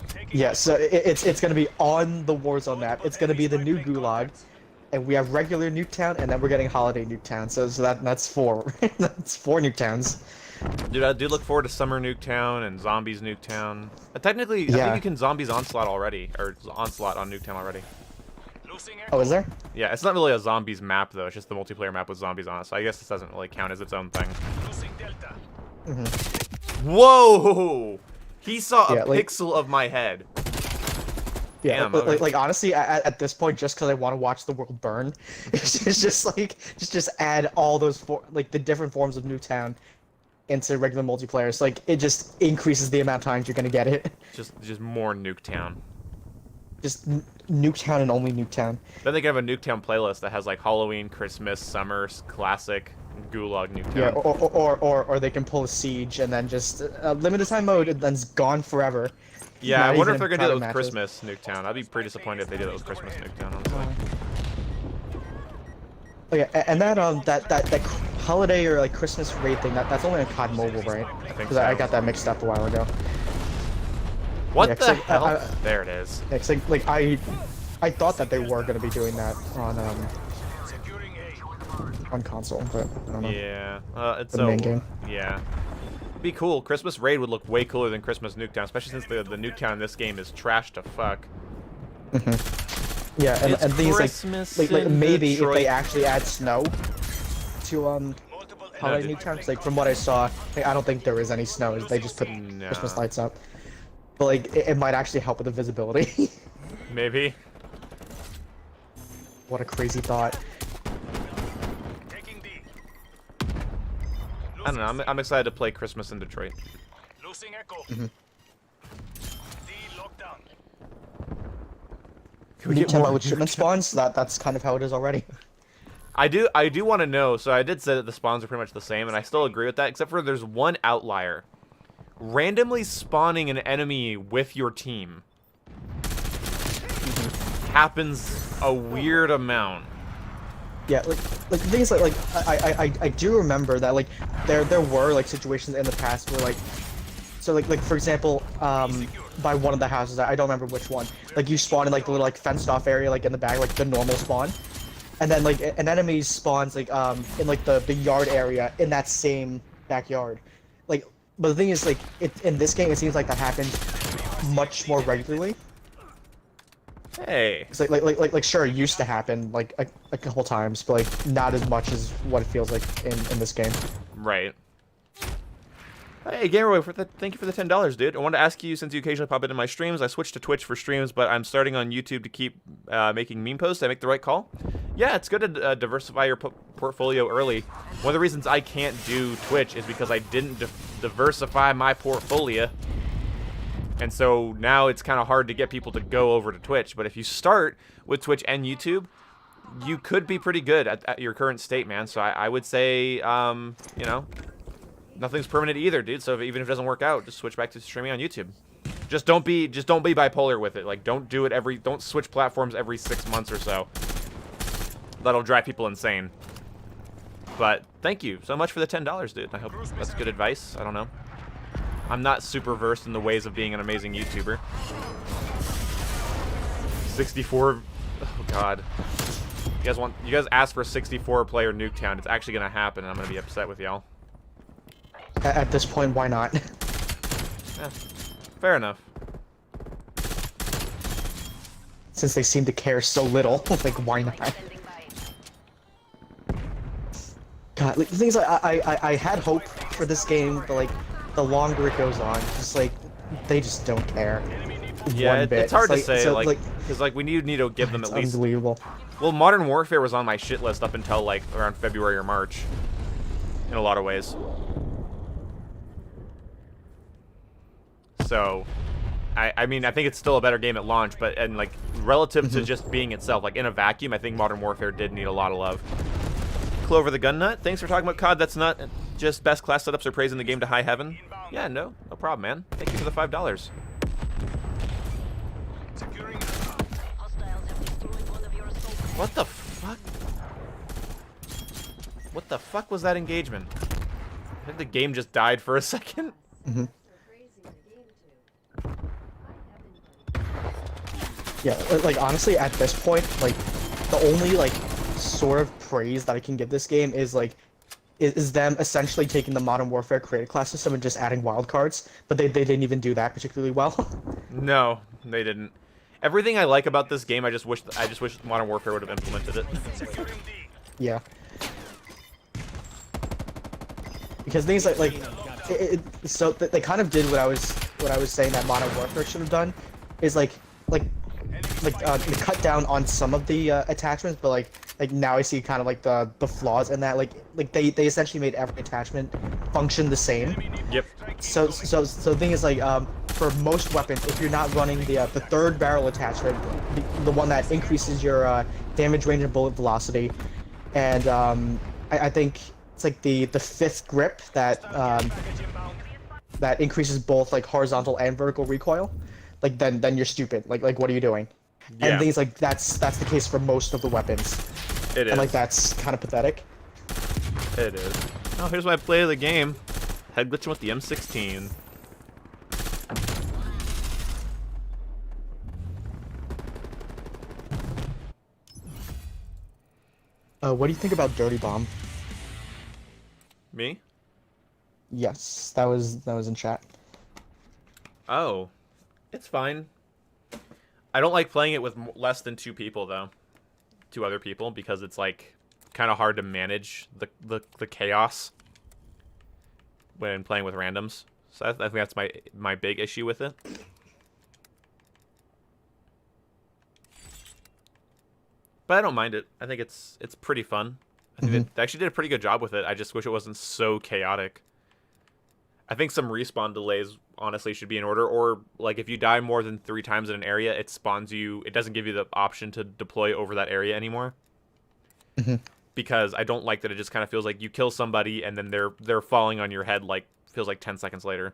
Taking
Yeah, so it's gonna be on the Warzone map. It's gonna be the new Gulag, and we have regular Nuketown, and then we're getting Holiday Nuketown. So that's four. That's four Nuketowns.
Dude, I do look forward to Summer Nuketown and Zombies Nuketown. Technically, I
Yeah.
think you can Zombies Onslaught already, or Onslaught on Nuketown already.
losing Echo.
Oh, is there?
Yeah, it's not really a Zombies map, though. It's just the multiplayer map with zombies on it, so I guess this doesn't really count as its own thing.
Losing Delta.
Whoa! He saw
Yeah,
a
like-
pixel of my head.
Yeah,
Damn,
like honestly, at this point, just because I want to watch the world burn, it's just like just add all those like the different forms of Nuketown into regular multiplayer. So like it just increases the amount of times you're gonna get it.
Just more Nuketown.
Just Nuketown and only Nuketown.
Then they can have a Nuketown playlist that has like Halloween, Christmas, Summer, Classic, Gulag Nuketown.
Yeah, or they can pull a siege and then just limited time mode and then it's gone forever.
Yeah,
Not
I wonder
even
if they're gonna do that with
matches.
Christmas Nuketown. I'd be pretty disappointed if they did that with Christmas Nuketown, honestly.
Oh yeah, and that holiday or like Christmas raid thing that's only on COD Mobile, right?
think
Because
so.
I got that mixed up a while ago.
What
Yeah,
the
'cause, like,
hell? There it is.
Yeah, 'cause, like I thought that they were gonna be doing that
Securing A.
on console, but I don't know.
Yeah, it's
The
so
main game.
yeah. Be cool. Christmas Raid would look way cooler than Christmas Nuketown, especially since the Nuketown in this game is trash to fuck.
Yeah,
It's
and things
Christmas
like
in
maybe if
Detroit.
they actually add snow to
Multiple
Holiday
enemy
Nuketown, 'cause, like from what I saw, like, I don't think there is any snow. They just put
No.
Christmas lights up. But like it might actually help with the visibility.
Maybe.
What a crazy thought.
taking D.
I don't know. I'm excited to play Christmas in Detroit.
Losing Echo.
Mm-hmm.
D locked down.
Can we get
Nuketown
more
with shipment
Nuketown?
spawns, that's kind of how it is already.
I do want to know. So I did say that the spawns are pretty much the same, and I still agree with that, except for there's one outlier. Randomly spawning an enemy with your team happens a weird amount.
Yeah, like the thing is like I do remember that like there were like situations in the past where like so like for example by one of the houses, I don't remember which one, like you spawn in like the little like fenced off area like in the back, like the normal spawn, and then like an enemy spawns like in like the yard area in that same backyard, like, but the thing is like in this game it seems like that happens much more regularly.
Hey.
It's like sure, it used to happen like a couple times, but like not as much as what it feels like in this game.
Right. Hey, Gamerboy, thank you for the $10, dude. I wanted to ask you, since you occasionally pop into my streams, I switched to Twitch for streams, but I'm starting on YouTube to keep making meme posts. Did I make the right call? Yeah, it's good to diversify your portfolio early. One of the reasons I can't do Twitch is because I didn't diversify my portfolio. And so now it's kind of hard to get people to go over to Twitch. But if you start with Twitch and YouTube, you could be pretty good at your current state, man. So I would say, you know, nothing's permanent either, dude. So even if it doesn't work out, just switch back to streaming on YouTube. Just don't be bipolar with it. Like, don't switch platforms every 6 months or so. that'll drive people insane. But thank you so much for the $10, dude. I hope that's good advice. I don't know. I'm not super versed in the ways of being an amazing YouTuber. 64. Oh God. You guys asked for a 64-player Nuketown. It's actually gonna happen, and I'm gonna be upset with y'all.
At this point, why not?
Yeah, fair enough.
Since they seem to care so little, like why not? God, like, the thing is, I had hope for this game, but like the longer it goes on, just like they just don't care.
Yeah,
One bit.
it's hard to
like,
say,
so,
like, because like we need to give them at least.
Unbelievable.
Well, Modern Warfare was on my shit list up until like around February or March. In a lot of ways. So, I mean, I think it's still a better game at launch, but and like relative to just being itself, like in a vacuum, I think Modern Warfare did need a lot of love. Clover the Gun Nut, thanks for talking about COD. That's not just best class setups are praising the game to high heaven. Yeah, no problem, man. Thank you for the $5.
Securing.
What the fuck? What the fuck was that engagement? I think the game just died for a second.
Yeah, like honestly, at this point, like the only like sort of praise that I can give this game is like is them essentially taking the Modern Warfare creative class system and just adding wildcards, but they didn't even do that particularly well.
No, they didn't. Everything I like about this game, I just wish Modern Warfare would have implemented it.
Yeah. Because things like so they kind of did what I was saying that Modern Warfare should have done, is they cut down on some of the attachments, but like now I see kind of like the flaws in that. Like they essentially made every attachment function the same.
Yep.
So the thing is like for most weapons, if you're not running the third barrel attachment, the one that increases your damage range and bullet velocity, and I think it's like the fifth grip that that increases both like horizontal and vertical recoil, like then you're stupid. Like what are you doing?
Yeah.
And things like that's the case for most of the weapons.
It is.
And like that's kind of pathetic.
It is. Oh, here's my play of the game. Head glitching with the M16.
What do you think about Dirty Bomb?
Me?
Yes, that was in chat.
Oh, it's fine. I don't like playing it with less than 2 people though. 2 other people, because it's like kind of hard to manage the chaos when playing with randoms. So I think that's my big issue with it. But I don't mind it. I think it's pretty fun. I think they actually did a pretty good job with it. I just wish it wasn't so chaotic. I think some respawn delays honestly should be in order, or like if you die more than 3 times in an area, it spawns you. It doesn't give you the option to deploy over that area anymore. Because I don't like that it just kind of feels like you kill somebody and then they're falling on your head like feels like 10 seconds later.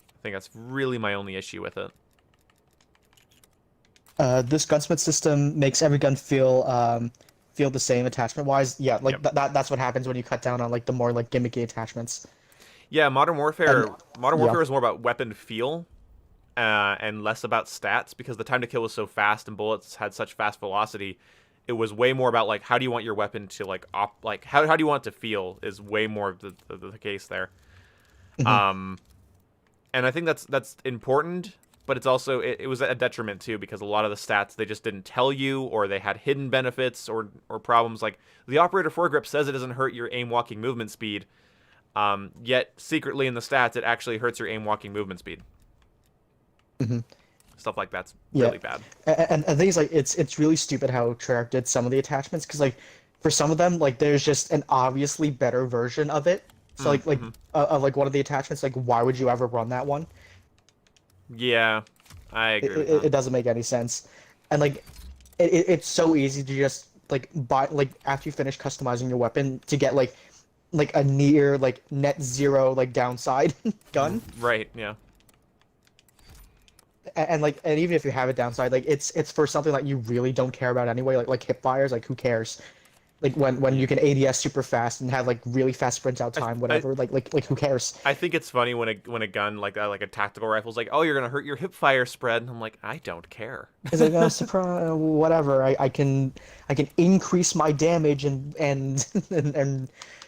I think that's really my only issue with it.
This gunsmith system makes every gun feel the same attachment wise. Yeah, like that's what happens when you cut down on like the more like gimmicky attachments.
Yeah, Modern Warfare is more about weapon feel and less about stats, because the time to kill was so fast and bullets had such fast velocity. It was way more about like how do you want your weapon to how do you want it to feel is way more of the case there. And I think that's important. But it's also, it was a detriment too, because a lot of the stats, they just didn't tell you, or they had hidden benefits or problems. Like, the operator foregrip says it doesn't hurt your aim walking movement speed, yet secretly in the stats, it actually hurts your aim walking movement speed. Stuff like that's really bad.
And the thing is, like, it's really stupid how Treyarch did some of the attachments, because, like, for some of them, like, there's just an obviously better version of it. So, like one of the attachments, like, why would you ever run that one?
Yeah, I agree.
It doesn't make any sense, and like, it's so easy to just like buy like after you finish customizing your weapon to get like a near like net zero like downside gun.
Right. Yeah.
and even if you have a downside, like it's for something that you really don't care about anyway, like hip fires, like who cares? Like when you can ADS super fast and have like really fast sprint out time, whatever, like who cares?
I think it's funny when a gun like a tactical rifle's like, oh, you're gonna hurt your hip fire spread, and I'm like, I don't care.
It's like, oh, surprise, whatever. I can increase my damage and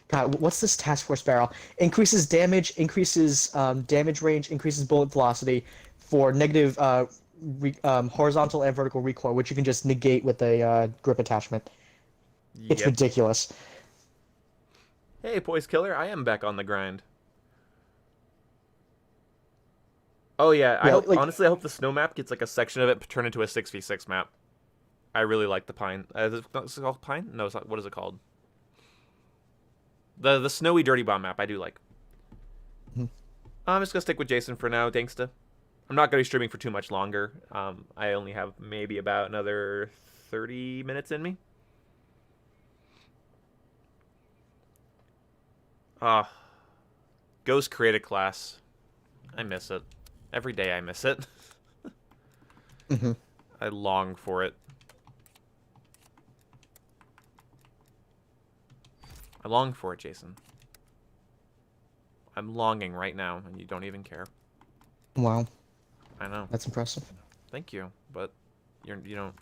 God, what's this task force barrel? Increases damage, increases damage range, increases bullet velocity for negative horizontal and vertical recoil, which you can just negate with a grip attachment. It's
Yep.
ridiculous.
Hey, Poise Killer, I am back on the grind. Oh yeah, I hope, honestly, I hope the snow map gets like a section of it turned into a 6v6 map. I really like the pine. Is it called pine? No, it's not. What is it called? The snowy dirty bomb map. I do like. I'm just gonna stick with Jason for now, Danksta. I'm not gonna be streaming for too much longer. I only have maybe about another 30 minutes in me. Ghost created class. I miss it. Every day I miss it. I long for it. I long for it, Jason. I'm longing right now, and you don't even care.
Wow,
I know.
that's impressive.
Thank you, but you don't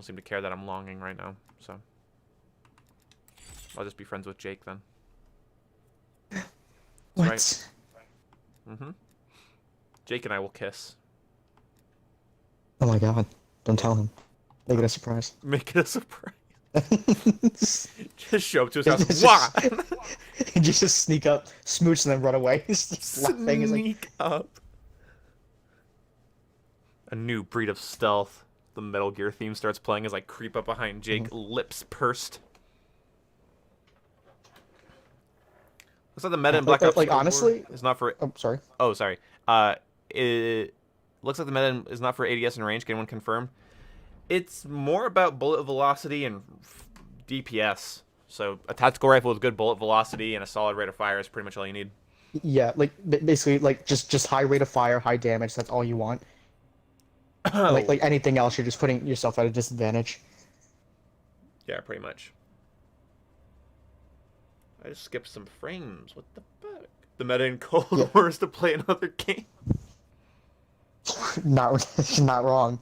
seem to care that I'm longing right now, so I'll just be friends with Jake then.
What?
Right. Jake and I will kiss.
Oh my God! Don't tell him. Make it a surprise.
Make it a surprise. Just show up to his house.
Just-
Wah!
just sneak up, smooch, and then run away. Just laughing. It's like,
Sneak up. A new breed of stealth. The Metal Gear theme starts playing as I creep up behind Jake, lips pursed. Looks like the meta in Black Ops
like,
4
honestly-
is not for.
oh, sorry.
Oh, sorry. It looks like the meta is not for ADS and range. Can anyone confirm? It's more about bullet velocity and DPS. So a tactical rifle with good bullet velocity and a solid rate of fire is pretty much all you need.
Yeah, like basically, like just high rate of fire, high damage. That's all you want. Like anything else, you're just putting yourself at a disadvantage.
Yeah, pretty much. I just skipped some frames. What the fuck? The meta in Cold War is to play another game.
Not wrong.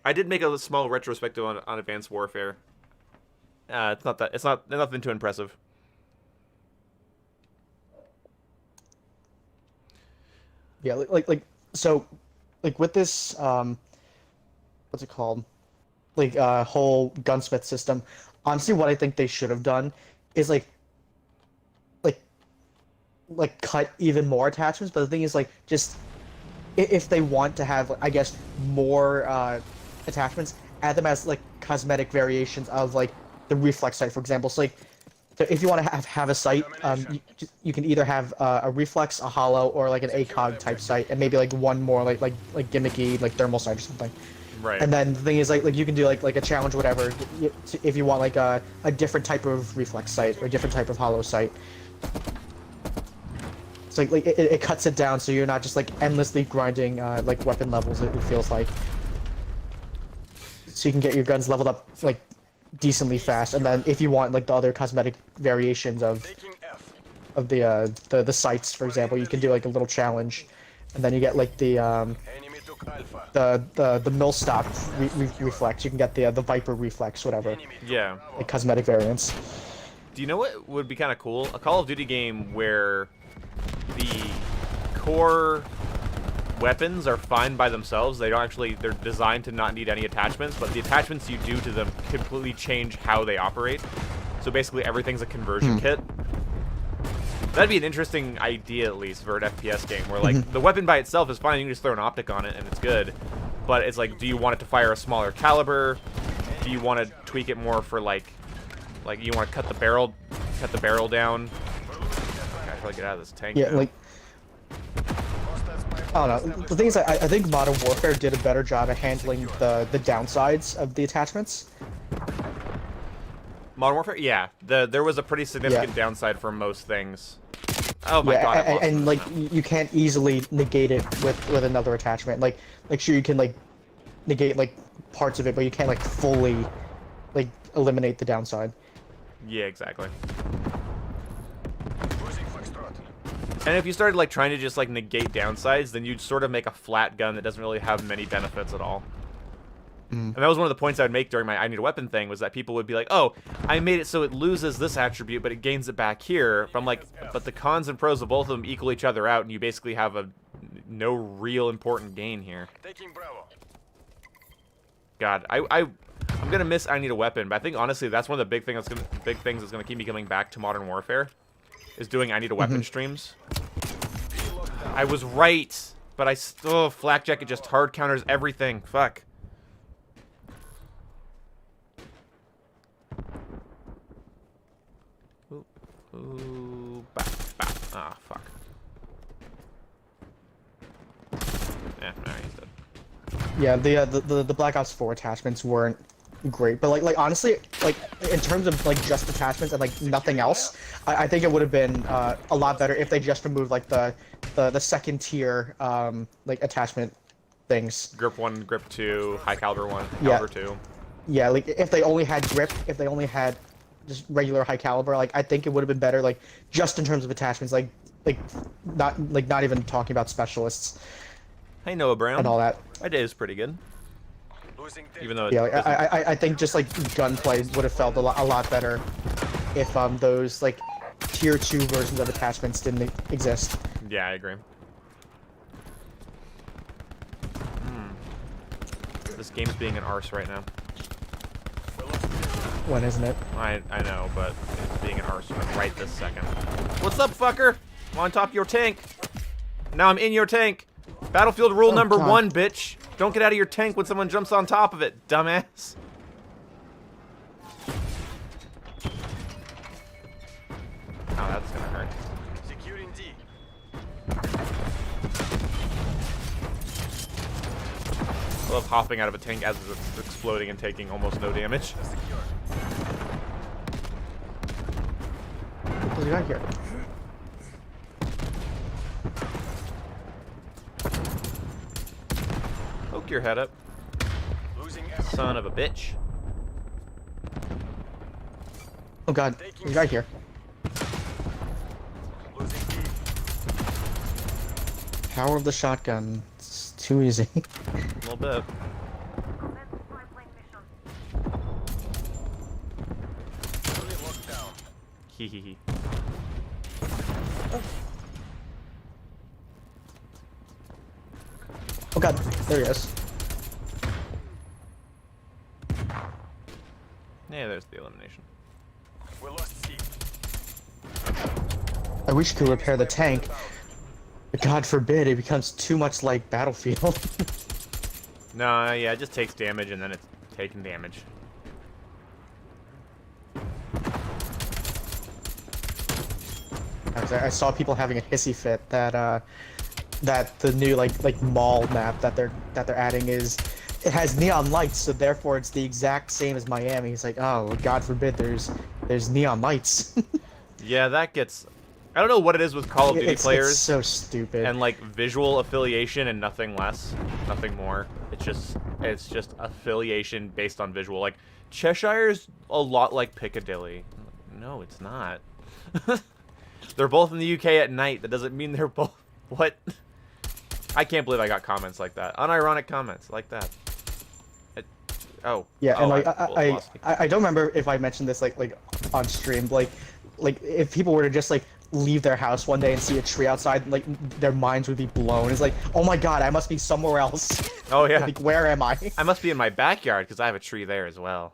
I did make a small retrospective on Advanced Warfare. It's not nothing too impressive.
Yeah, so, like with this, what's it called? Like whole gunsmith system. Honestly, what I think they should have done is like cut even more attachments. But the thing is, like, just if they want to have, I guess, more attachments, add them as like cosmetic variations of like the reflex sight, for example. So like, so if you want to have a sight, you can either have a reflex, a hollow, or like an ACOG type sight, and maybe like one more like gimmicky like thermal sight or something.
Right.
And then the thing is like you can do like a challenge, whatever, if you want like a different type of reflex sight or a different type of hollow sight. So like it cuts it down, so you're not just like endlessly grinding like weapon levels. It feels like, so you can get your guns leveled up like decently fast, and then if you want like the other cosmetic variations of
Taking F.
the sights, for example, you can do like a little challenge, and then you get like the
Enemy took Alpha.
the millstop reflex. You can get the Viper reflex, whatever,
Yeah.
like cosmetic variants.
Do you know what would be kind of cool? A Call of Duty game where the core weapons are fine by themselves. They're designed to not need any attachments, but the attachments you do to them completely change how they operate. So basically everything's a conversion kit. That'd be an interesting idea, at least, for an FPS game, where like the weapon by itself is fine, you can just throw an optic on it and it's good. But it's like, do you want it to fire a smaller caliber? Do you want to tweak it more for like you want to cut the barrel down? I gotta get out of this tank.
Yeah,
now.
like, I don't know. The thing is, I think Modern Warfare did a better job at handling the downsides of the attachments.
Modern Warfare, yeah. There was a pretty significant downside for most things. Oh my
yeah,
god, I lost
and
it
like
now.
you can't easily negate it with another attachment. Like sure you can like negate like parts of it, but you can't like fully like eliminate the downside.
Yeah, exactly.
Losing Foxtrot.
And if you started like trying to just like negate downsides, then you'd sort of make a flat gun that doesn't really have many benefits at all. And that was one of the points I would make during my I need a weapon thing, was that people would be like, oh, I made it so it loses this attribute, but it gains it back here. But I'm like, but the cons and pros of both of them equal each other out, and you basically have a no real important gain here.
Taking Bravo.
God, I'm gonna miss I need a weapon, but I think honestly that's one of the big things that's gonna keep me coming back to Modern Warfare, is doing I need a weapon streams. I was right, but I still flak jacket just hard counters everything. Fuck. Ooh, bap, bap. Ah, fuck. Yeah, alright, he's dead.
Yeah, the Black Ops 4 attachments weren't great, but like honestly, like in terms of like just attachments and like nothing else, I think it would have been a lot better if they just removed like the second tier like attachment things.
Grip 1, grip 2, high caliber 1,
Yeah.
caliber 2.
Yeah, like if they only had grip, if they only had just regular high caliber, like I think it would have been better, like just in terms of attachments, like not even talking about specialists
Hey, Noah Brown.
and all that.
My day is pretty good.
Losing
Even though it
Yeah, like,
doesn't-
I think just like gunplay would have felt a lot better if those like tier 2 versions of attachments didn't exist.
Yeah, I agree. This game's being an arse right now.
When isn't it?
I know, but it's being an arse right this second. What's up, fucker? I'm on top of your tank. Now I'm in your tank. Battlefield rule number
God.
1, bitch. Don't get out of your tank when someone jumps on top of it, dumbass. Oh, that's gonna hurt.
Securing D.
I love hopping out of a tank as it's exploding and taking almost no damage.
Secure.
What do you got here?
Poke your head up,
Losing F.
son of a bitch.
Oh god, what do you got here?
Losing D.
Power of the shotgun. It's too easy.
A little bit.
Fully locked down.
Hee hee hee.
Oh god, there he is.
Yeah, there's the elimination.
We lost C.
I wish you could repair the tank. But God forbid it becomes too much like Battlefield.
No, yeah, it just takes damage and then it's taking damage.
I saw people having a hissy fit that that the new like mall map that they're adding is, it has neon lights, so therefore it's the exact same as Miami. It's like, oh God forbid there's neon lights.
Yeah, that gets... I don't know what it is with Call of Duty
It's
players
so stupid.
and like visual affiliation and nothing less, nothing more. It's just affiliation based on visual. Like Cheshire's a lot like Piccadilly. No, it's not. They're both in the UK at night. That doesn't mean they're both... What? I can't believe I got comments like that. Unironic comments like that. Oh.
Yeah,
oh,
and like
I lost it.
I don't remember if I mentioned this like on stream, like if people were to just like leave their house one day and see a tree outside, like their minds would be blown. It's like, oh my God, I must be somewhere else.
Oh yeah.
Like, where am I?
I must be in my backyard because I have a tree there as well.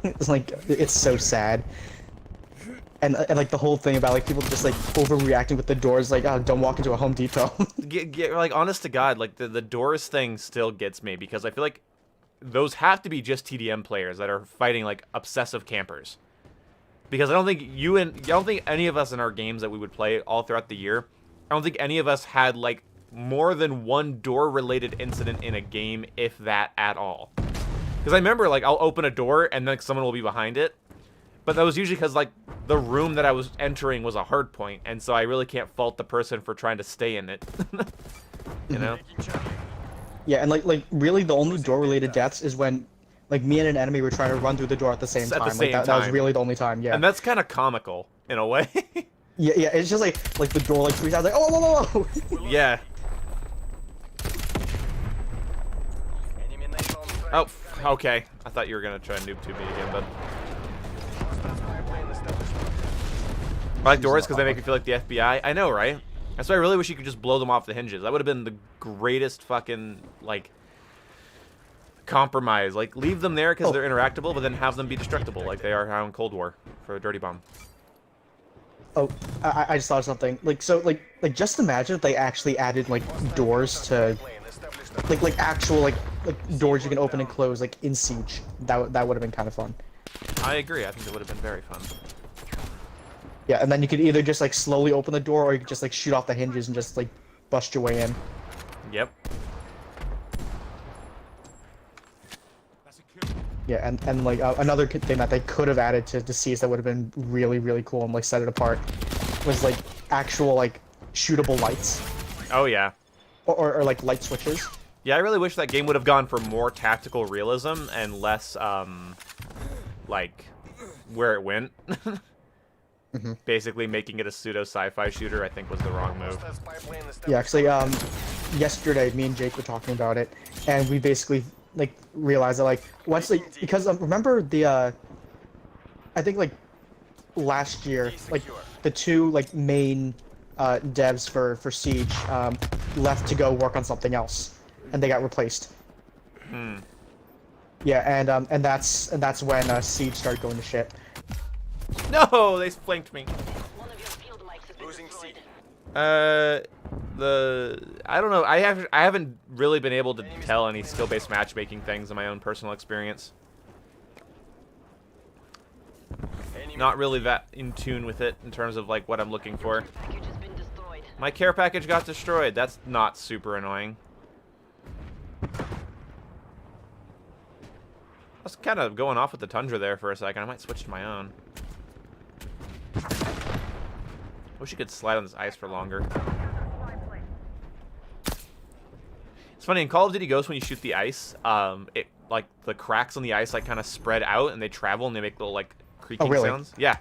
It's like, it's so sad. And like the whole thing about like people just like overreacting with the doors, like, oh, don't walk into a Home Depot.
Get like, honest to God, like the doors thing still gets me because I feel like those have to be just TDM players that are fighting like obsessive campers. Because I don't think any of us in our games that we would play all throughout the year, I don't think any of us had like more than one door related incident in a game, if that at all. Because I remember like I'll open a door and then someone will be behind it. But that was usually because, like, the room that I was entering was a hard point, and so I really can't fault the person for trying to stay in it. You know?
Yeah, and like really the only door-related deaths is when like me and an enemy were trying to run through the door at the same
At the
time.
same
Like that was
time.
really the only time. Yeah.
And that's kind of comical, in a way.
Yeah. It's just like the door like freezes out. Like oh, whoa, whoa, whoa.
Yeah.
Enemy naval on strike.
Oh, okay. I thought you were going to try and noob tube me again, but...
Hostile spy plane established.
I like doors because they make me feel like the FBI. I know, right? That's why I really wish you could just blow them off the hinges. That would have been the greatest fucking, like, compromise. Like, leave them there because they're interactable, but then have them be destructible like they are now in Cold War for a dirty bomb.
Oh, I just thought of something. Like so like just imagine if they actually added like doors to
Plane established.
like actual like doors you can open and close like in Siege. That would have been kind of fun.
I agree. I think it would have been very fun.
Yeah, and then you could either just like slowly open the door or you could just like shoot off the hinges and just like bust your way in.
Yep.
Yeah, and like another thing that they could have added to Siege that would have been really cool and like set it apart was like actual like shootable lights
Oh, yeah.
or like light switches.
Yeah, I really wish that game would have gone for more tactical realism and less, like, where it went. Basically making it a pseudo sci-fi shooter, I think, was the wrong move.
Hostile spy plane established.
Yeah, actually, yesterday me and Jake were talking about it, and we basically like realized that like once like because remember the I think like last year like the two like main devs for Siege left to go work on something else, and they got replaced. Yeah, and that's when Siege started going to shit.
No, they flanked me.
One of your field mics has been
Losing
destroyed.
C.
I don't know. I haven't really been able to tell any skill-based matchmaking things in my own personal experience.
Enemy
Not really that in tune with it in terms of like what I'm looking for.
Package has been destroyed.
My care package got destroyed. That's not super annoying. I was kind of going off with the Tundra there for a second. I might switch to my own. Wish you could slide on this ice for longer. It's funny, in Call of Duty Ghosts, when you shoot the ice, it like the cracks on the ice like kind of spread out and they travel and they make little like creaking
really?
sounds. Yeah.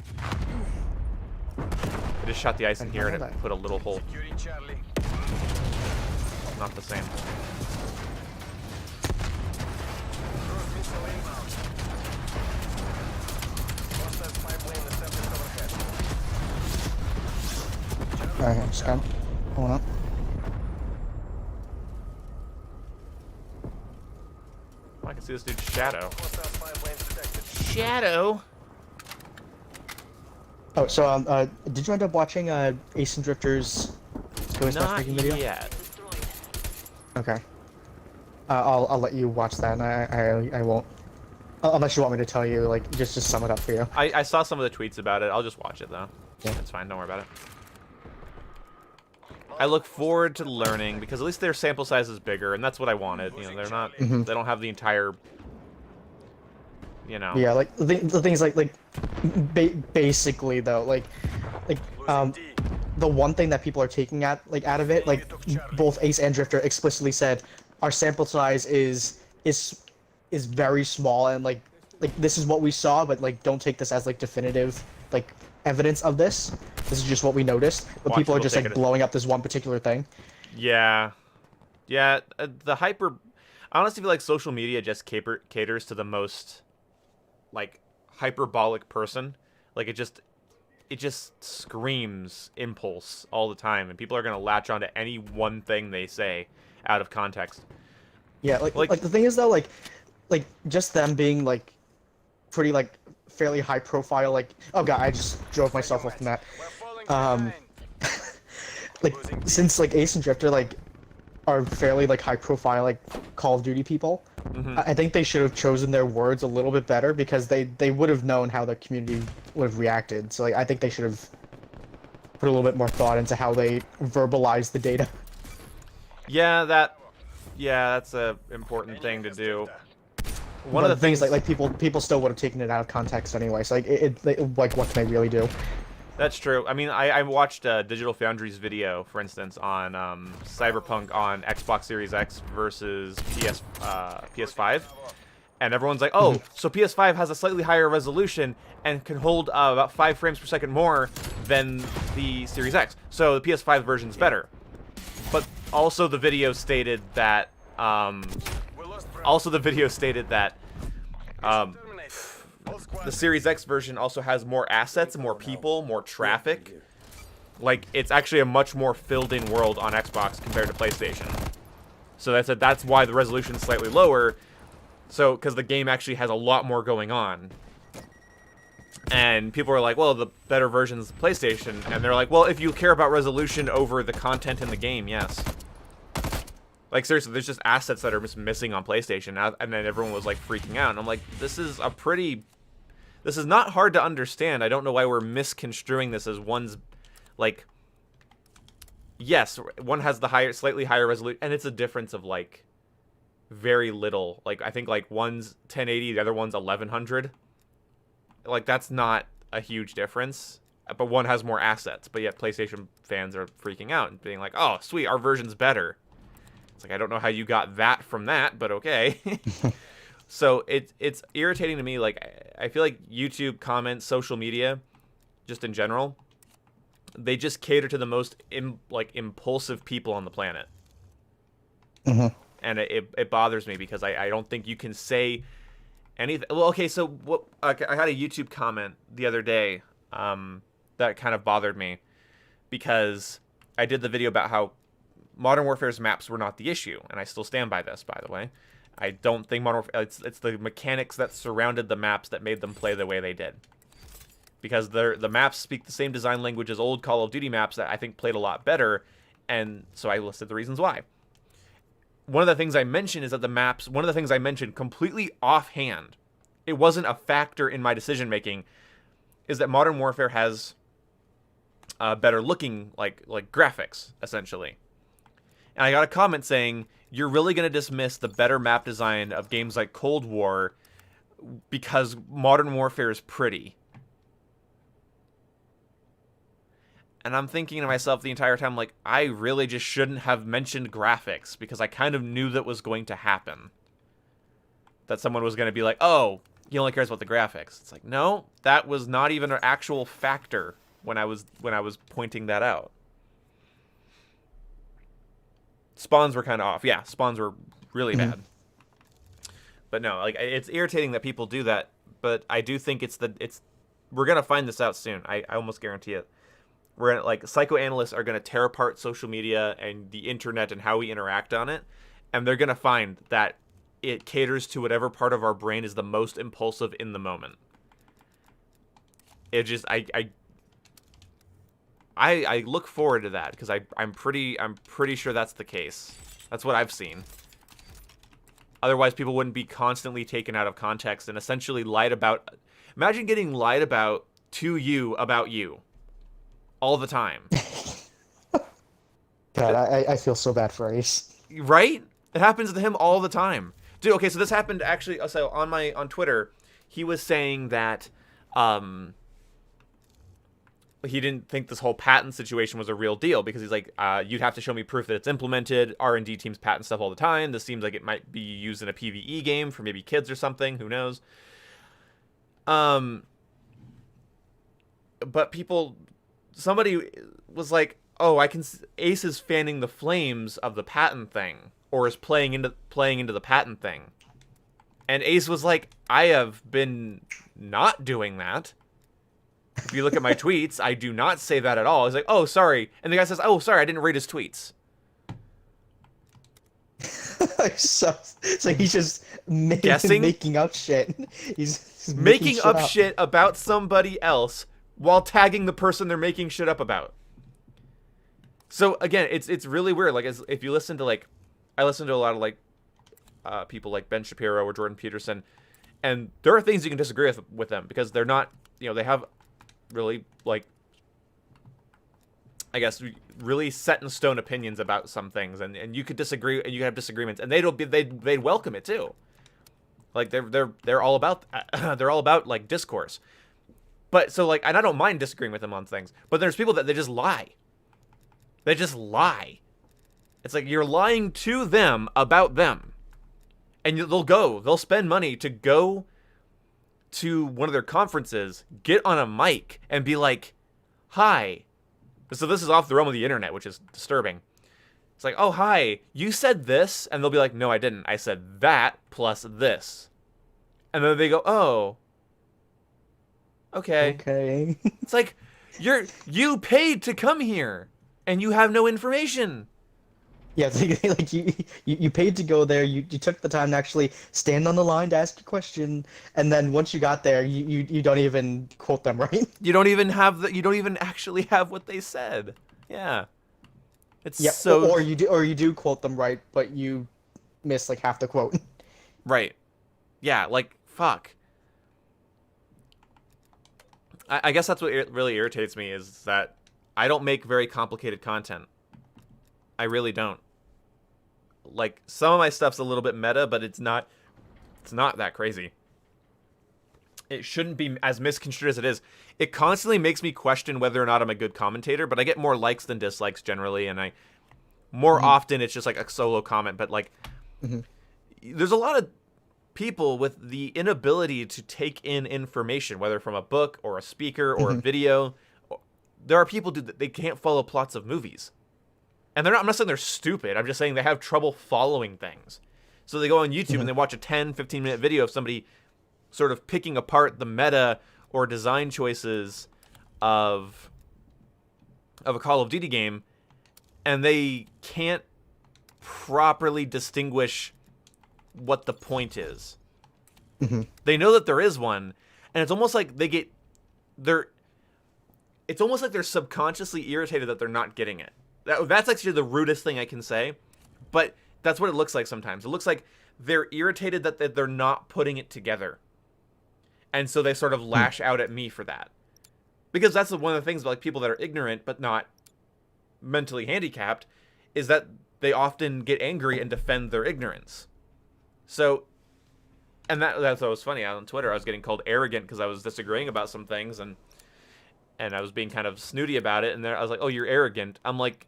I just shot the ice in here and it put a little hole.
securing Charlie.
Not the same.
Cruise missile inbound. Hostile spy plane established overhead.
Alright, I'm just kind of pulling up.
Oh, I can see this dude's shadow.
Hostile spy planes detected.
Shadow?
Oh, so did you end up watching Ace and Drifter's Ghost
Not
matchmaking video?
yet.
Destroyed.
Okay. I'll let you watch that, and I won't. Unless you want me to tell you, like, just sum it up for you.
I saw some of the tweets about it. I'll just watch it, though.
Yeah.
It's fine. Don't worry about it. I look forward to learning, because at least their sample size is bigger, and that's what I wanted. You know, they're not...
Mhm.
They don't have the entire... You know...
Yeah, like, the things like basically, though, like,
Losing D.
the one thing that people are taking out of it, like, both Ace and Drifter explicitly said, our sample size is very small, and, like, this is what we saw, but, like, don't take this as, like, definitive, like, evidence of this. This is just what we noticed. But
Watch
people are
people
just,
take
like,
it-
blowing up this one particular thing.
Yeah. Yeah, the hyper... I honestly feel like social media just caters to the most, like, hyperbolic person. Like, it just screams impulse all the time, and people are gonna latch onto any one thing they say out of context.
Yeah, like
Like-
the thing is, though, like just them being, like, pretty, like, fairly high profile, like... Oh, God, I just drove myself off the map.
We're falling
Um,
behind.
Like, since, like, Ace and Drifter, like, are fairly, like, high profile, like, Call of Duty people, I think they should have chosen their words a little bit better, because they would have known how the community would have reacted. So, like, I think they should have put a little bit more thought into how they verbalize the data.
Yeah, that's a important thing to do. One
But
of
the
the
thing is,
things
like people still would have taken it out of context anyway. So like what can I really do?
that's true. I mean, I watched Digital Foundry's video, for instance, on Cyberpunk on Xbox Series X versus PS5, and everyone's like, "Oh, so PS5 has a slightly higher resolution and can hold about 5 frames per second more than the Series X, so the PS5 version's better." But also the video stated that
We lost ground.
also the video stated that
Terminated. All
the
squads.
Series X version also has more assets, more people, more traffic. Like, it's actually a much more filled-in world on Xbox compared to PlayStation. So that's why the resolution is slightly lower. So, because the game actually has a lot more going on. And people are like, well, the better version's PlayStation. And they're like, well, if you care about resolution over the content in the game, yes. Like, seriously, there's just assets that are just missing on PlayStation. And then everyone was, like, freaking out. And I'm like, this is not hard to understand. I don't know why we're misconstruing this as one's, like, yes, one has the slightly higher resolution, and it's a difference of, like, very little. Like, I think, like, one's 1080, the other one's 1100. Like, that's not a huge difference, but one has more assets. But yet PlayStation fans are freaking out and being like, oh, sweet, our version's better. It's like, I don't know how you got that from that, but okay. So it's irritating to me. Like, I feel like YouTube comments, social media, just in general, they just cater to the most impulsive people on the planet. And it bothers me because I don't think you can say anything. Well, okay, so what? Okay, I had a YouTube comment the other day that kind of bothered me because I did the video about how Modern Warfare's maps were not the issue, and I still stand by this, by the way. I don't think Modern Warfare, it's the mechanics that surrounded the maps that made them play the way they did. Because the maps speak the same design language as old Call of Duty maps that I think played a lot better, and so I listed the reasons why. One of the things I mentioned is that one of the things I mentioned completely offhand, it wasn't a factor in my decision making, is that Modern Warfare has better looking like graphics, essentially. And I got a comment saying, you're really going to dismiss the better map design of games like Cold War because Modern Warfare is pretty. And I'm thinking to myself the entire time, like, I really just shouldn't have mentioned graphics because I kind of knew that was going to happen. That someone was going to be like, oh, he only cares about the graphics. It's like, no, that was not even an actual factor when I was pointing that out. Spawns were kind of off. Yeah, spawns were really bad. But no, like, it's irritating that people do that, but I do think we're going to find this out soon. I almost guarantee it. We're gonna, like, psychoanalysts are going to tear apart social media and the internet and how we interact on it, and they're going to find that it caters to whatever part of our brain is the most impulsive in the moment. It just I look forward to that because I'm pretty sure that's the case. That's what I've seen. Otherwise, people wouldn't be constantly taken out of context and essentially lied about. Imagine getting lied about to you about you all the time.
God, I feel so bad for Ace.
Right? It happens to him all the time. Dude, okay, so this happened actually, so on Twitter, he was saying that he didn't think this whole patent situation was a real deal because he's like, you'd have to show me proof that it's implemented. R&D teams patent stuff all the time. This seems like it might be used in a PvE game for maybe kids or something. Who knows? But somebody was like, oh, Ace is fanning the flames of the patent thing, or is playing into the patent thing. And Ace was like, I have been not doing that. If you look at my tweets, I do not say that at all. He's like, oh, sorry. And the guy says, oh, sorry, I didn't read his tweets.
So he's just
Guessing?
making up shit. He's
Making up
up.
shit about somebody else while tagging the person they're making shit up about. So again, it's really weird. Like, if you listen to, like, I listen to a lot of, like, people like Ben Shapiro or Jordan Peterson, and there are things you can disagree with them because they're not, they have really, like, I guess, really set in stone opinions about some things, and you could disagree and you could have disagreements, and they'd welcome it too. Like they're all about they're all about like discourse. But so like, and I don't mind disagreeing with them on things, but there's people that they just lie. They just lie. It's like you're lying to them about them. And they'll spend money to go to one of their conferences, get on a mic, and be like, hi. So this is off the realm of the internet, which is disturbing. It's like, oh, hi, you said this? And they'll be like, no, I didn't. I said that plus this. And then they go, oh, okay.
Okay.
It's like, you paid to come here, and you have no information.
Yeah, it's like you paid to go there. You took the time to actually stand on the line to ask a question, and then once you got there, you don't even quote them, right?
You don't even actually have what they said. Yeah. It's
Yeah.
so
Or you do quote them right, but you miss like half the quote.
right. Yeah, like fuck. I guess that's what really irritates me is that I don't make very complicated content. I really don't. Like, some of my stuff's a little bit meta, but it's not that crazy. It shouldn't be as misconstrued as it is. It constantly makes me question whether or not I'm a good commentator, but I get more likes than dislikes generally, and more often it's just like a solo comment, but like, there's a lot of people with the inability to take in information, whether from a book or a speaker or a video. There are people that they can't follow plots of movies. And I'm not saying they're stupid. I'm just saying they have trouble following things. So they go on YouTube and they watch a 10, 15-minute video of somebody sort of picking apart the meta or design choices of a Call of Duty game, and they can't properly distinguish what the point is. They know that there is one, and it's almost like it's almost like they're subconsciously irritated that they're not getting it. That's actually the rudest thing I can say, but that's what it looks like sometimes. It looks like they're irritated that they're not putting it together. And so they sort of lash out at me for that. Because that's one of the things about like people that are ignorant but not mentally handicapped is that they often get angry and defend their ignorance. So, and that's what was funny. On Twitter, I was getting called arrogant because I was disagreeing about some things and I was being kind of snooty about it. And I was like, "Oh, you're arrogant." I'm like,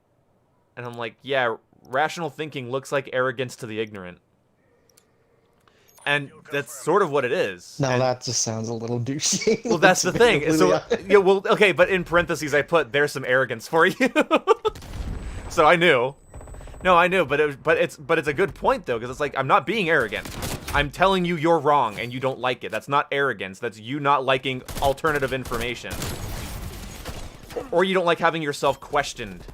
"Yeah, rational thinking looks like arrogance to the ignorant." And that's sort of what it is.
No,
and,
that just sounds a little douchey.
well, that's the thing. So, yeah, well, okay, but in parentheses, I put there's some arrogance for you. So I knew. No, I knew, but it's a good point though, because it's like I'm not being arrogant. I'm telling you you're wrong and you don't like it. That's not arrogance. That's you not liking alternative information. Or you don't like having yourself questioned,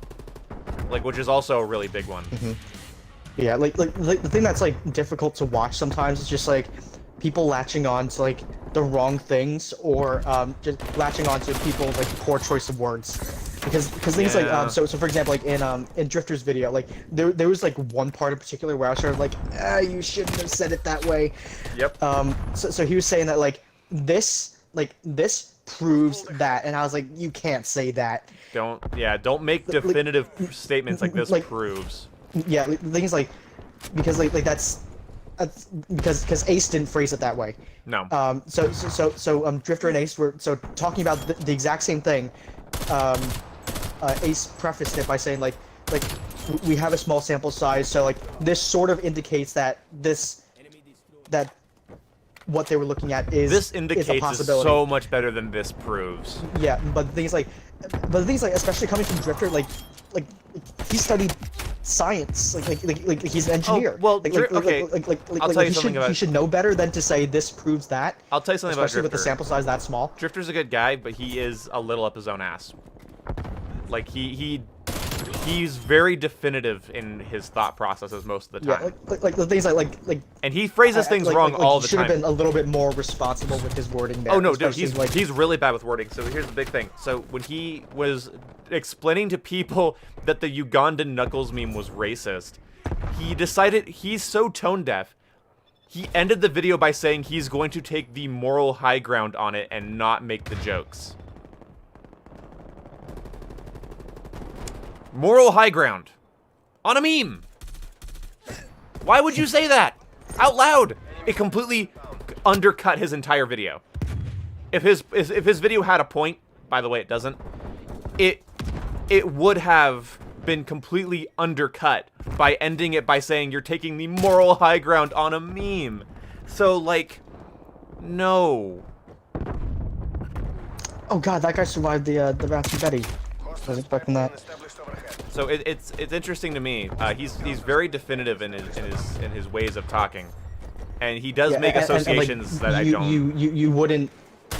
like, which is also a really big one.
Yeah, like the thing that's like difficult to watch sometimes is just like people latching on to like the wrong things, or just latching on to people's like poor choice of words, because things like so for example, like in Drifter's video, like there was like one part in particular where I was sort of like, you shouldn't have said it that way.
Yep.
So he was saying that like this proves that, and I was like, you can't say that.
Don't make definitive statements like this proves.
Yeah, the thing is like, because like that's because Ace didn't phrase it that way.
No.
So Drifter and Ace were talking about the exact same thing. Ace prefaced it by saying like we have a small sample size, so like this sort of indicates that what they were looking at is
this indicates
is a possibility.
Is so much better than this proves.
Yeah, but the thing is like, especially coming from Drifter, like he studied science, like he's an engineer.
Oh, well, okay. I'll tell you something about.
He should know better than to say this proves that.
I'll tell you something about Drifter.
Especially with the sample size that small.
Drifter's a good guy, but he is a little up his own ass. Like he's very definitive in his thought processes most of the time.
Yeah, like the things like
and he phrases things wrong all the time.
He should have been a little bit more responsible with his wording there.
Oh no, dude, he's really bad with wording. So here's the big thing. So when he was explaining to people that the Ugandan Knuckles meme was racist, he decided he's so tone deaf. He ended the video by saying he's going to take the moral high ground on it and not make the jokes. Moral high ground on a meme. Why would you say that out loud? It completely undercut his entire video. If his video had a point, by the way, it doesn't. It would have been completely undercut by ending it by saying you're taking the moral high ground on a meme. So like, no.
Oh god, that guy survived the Raspy Betty. I was expecting that.
So it's interesting to me. He's very definitive in his ways of talking, and he does make associations that I don't.
You wouldn't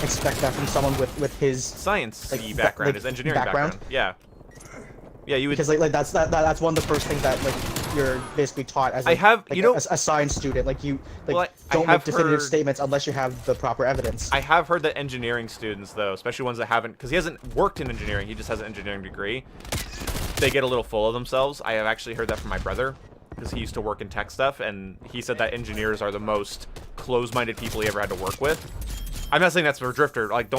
expect that from someone with his
science
like,
background,
like,
his engineering background. Yeah. Yeah, you would.
Because like that's one of the first things that like you're basically taught as a science student. Like you don't make definitive statements unless you have the proper evidence.
I have heard that engineering students, though, especially ones that haven't, because he hasn't worked in engineering, he just has an engineering degree, they get a little full of themselves. I have actually heard that from my brother, because he used to work in tech stuff, and he said that engineers are the most closed-minded people he ever had to work with. I'm not saying that's for Drifter. Like,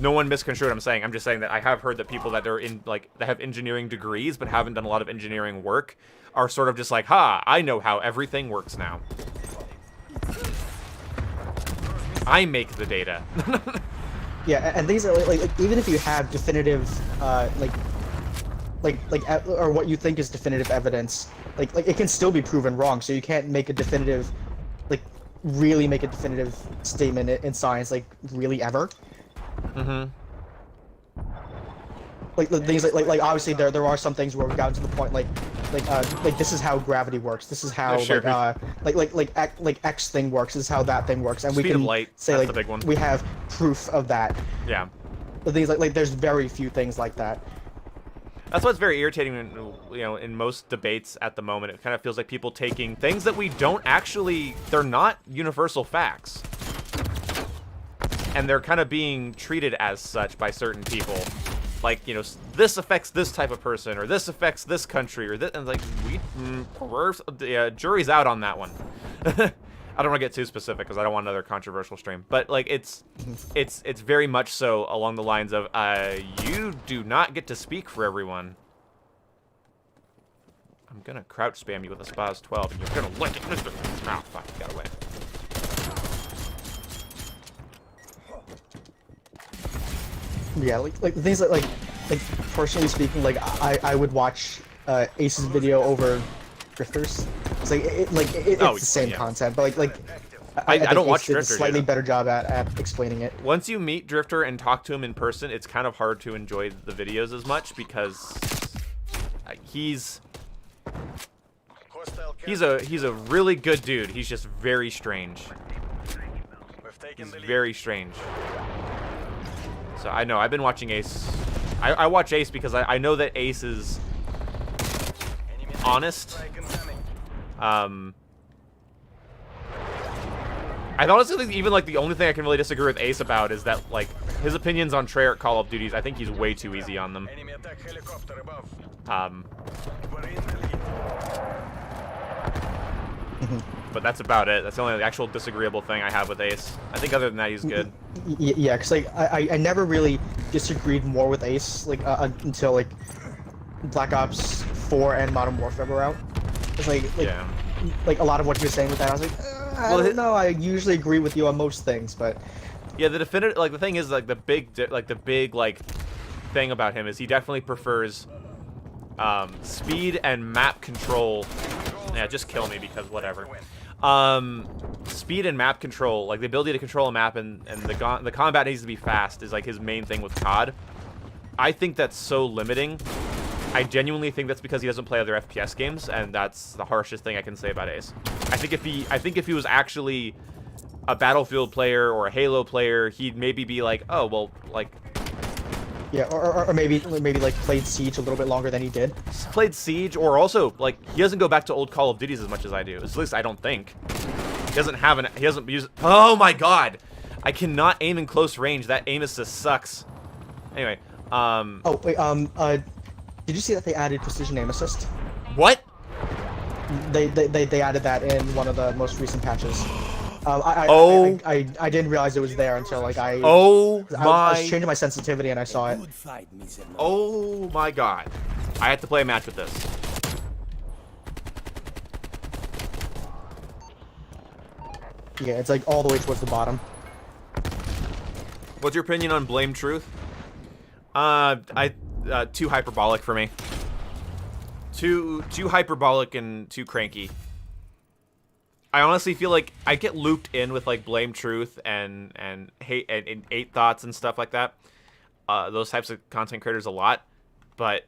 no one misconstrue what I'm saying. I'm just saying that I have heard that people that are in, like, that have engineering degrees but haven't done a lot of engineering work are sort of just like, ha, I know how everything works now. I make the data.
Yeah, and things are like even if you have definitive, or what you think is definitive evidence, like it can still be proven wrong. So you can't make a definitive, really make a definitive statement in science, really ever.
Mm-hmm.
Like things like obviously there are some things where we've gotten to the point like this is how gravity works. This is how X thing works. This is how that thing works, and we can say
that's the big one.
We have proof of that.
Yeah.
But things like there's very few things like that.
That's what's very irritating, in most debates at the moment. It kind of feels like people taking things that we don't actually, they're not universal facts. And they're kind of being treated as such by certain people. Like, this affects this type of person, or this affects this country, or this, and like, jury's out on that one. I don't want to get too specific because I don't want another controversial stream, but like it's very much so along the lines of you do not get to speak for everyone. I'm gonna crouch spam you with a Spaz 12, and you're gonna lick it, Mister. Oh fuck, you got away.
Yeah, like things like personally speaking, I would watch Ace's video over Drifters. It's it's the same content, but I
don't watch
Ace did
Drifter.
a slightly better job at explaining it.
Once you meet Drifter and talk to him in person, it's kind of hard to enjoy the videos as much because he's a really good dude. He's just very strange. He's very strange. So I know I've been watching Ace. I watch Ace because I know that Ace is honest. I honestly think even the only thing I can really disagree with Ace about is that his opinions on Treyarch Call of Duties. I think he's way too easy on them. But that's about it. That's the only actual disagreeable thing I have with Ace. I think other than that, he's good.
Yeah, because I never really disagreed more with Ace until Black Ops 4 and Modern Warfare were out. It's a lot of what you were saying with that, I was like, I don't know. I usually agree with you on most things, but
yeah, the definitive the thing is the big thing about him is he definitely prefers speed and map control. Yeah, just kill me because whatever. Speed and map control, the ability to control a map and the combat needs to be fast is his main thing with COD. I think that's so limiting. I genuinely think that's because he doesn't play other FPS games, and that's the harshest thing I can say about Ace. I think if he was actually a Battlefield player or a Halo player, he'd maybe be oh well,
yeah, or maybe played Siege a little bit longer than he did.
Played Siege, or also he doesn't go back to old Call of Duties as much as I do. At least I don't think. He doesn't use. Oh my god, I cannot aim in close range. That aim assist sucks. Anyway,
Oh wait, did you see that they added precision aim assist?
What?
They added that in one of the most recent patches. I didn't realize it was there until I was changing my sensitivity and I saw it.
Oh my god, I have to play a match with this.
Yeah, it's like all the way towards the bottom.
What's your opinion on Blame Truth? Too hyperbolic for me. Too hyperbolic and too cranky. I honestly feel like I get looped in with like Blame Truth and hate and 8 Thoughts and stuff like that. Those types of content creators a lot, but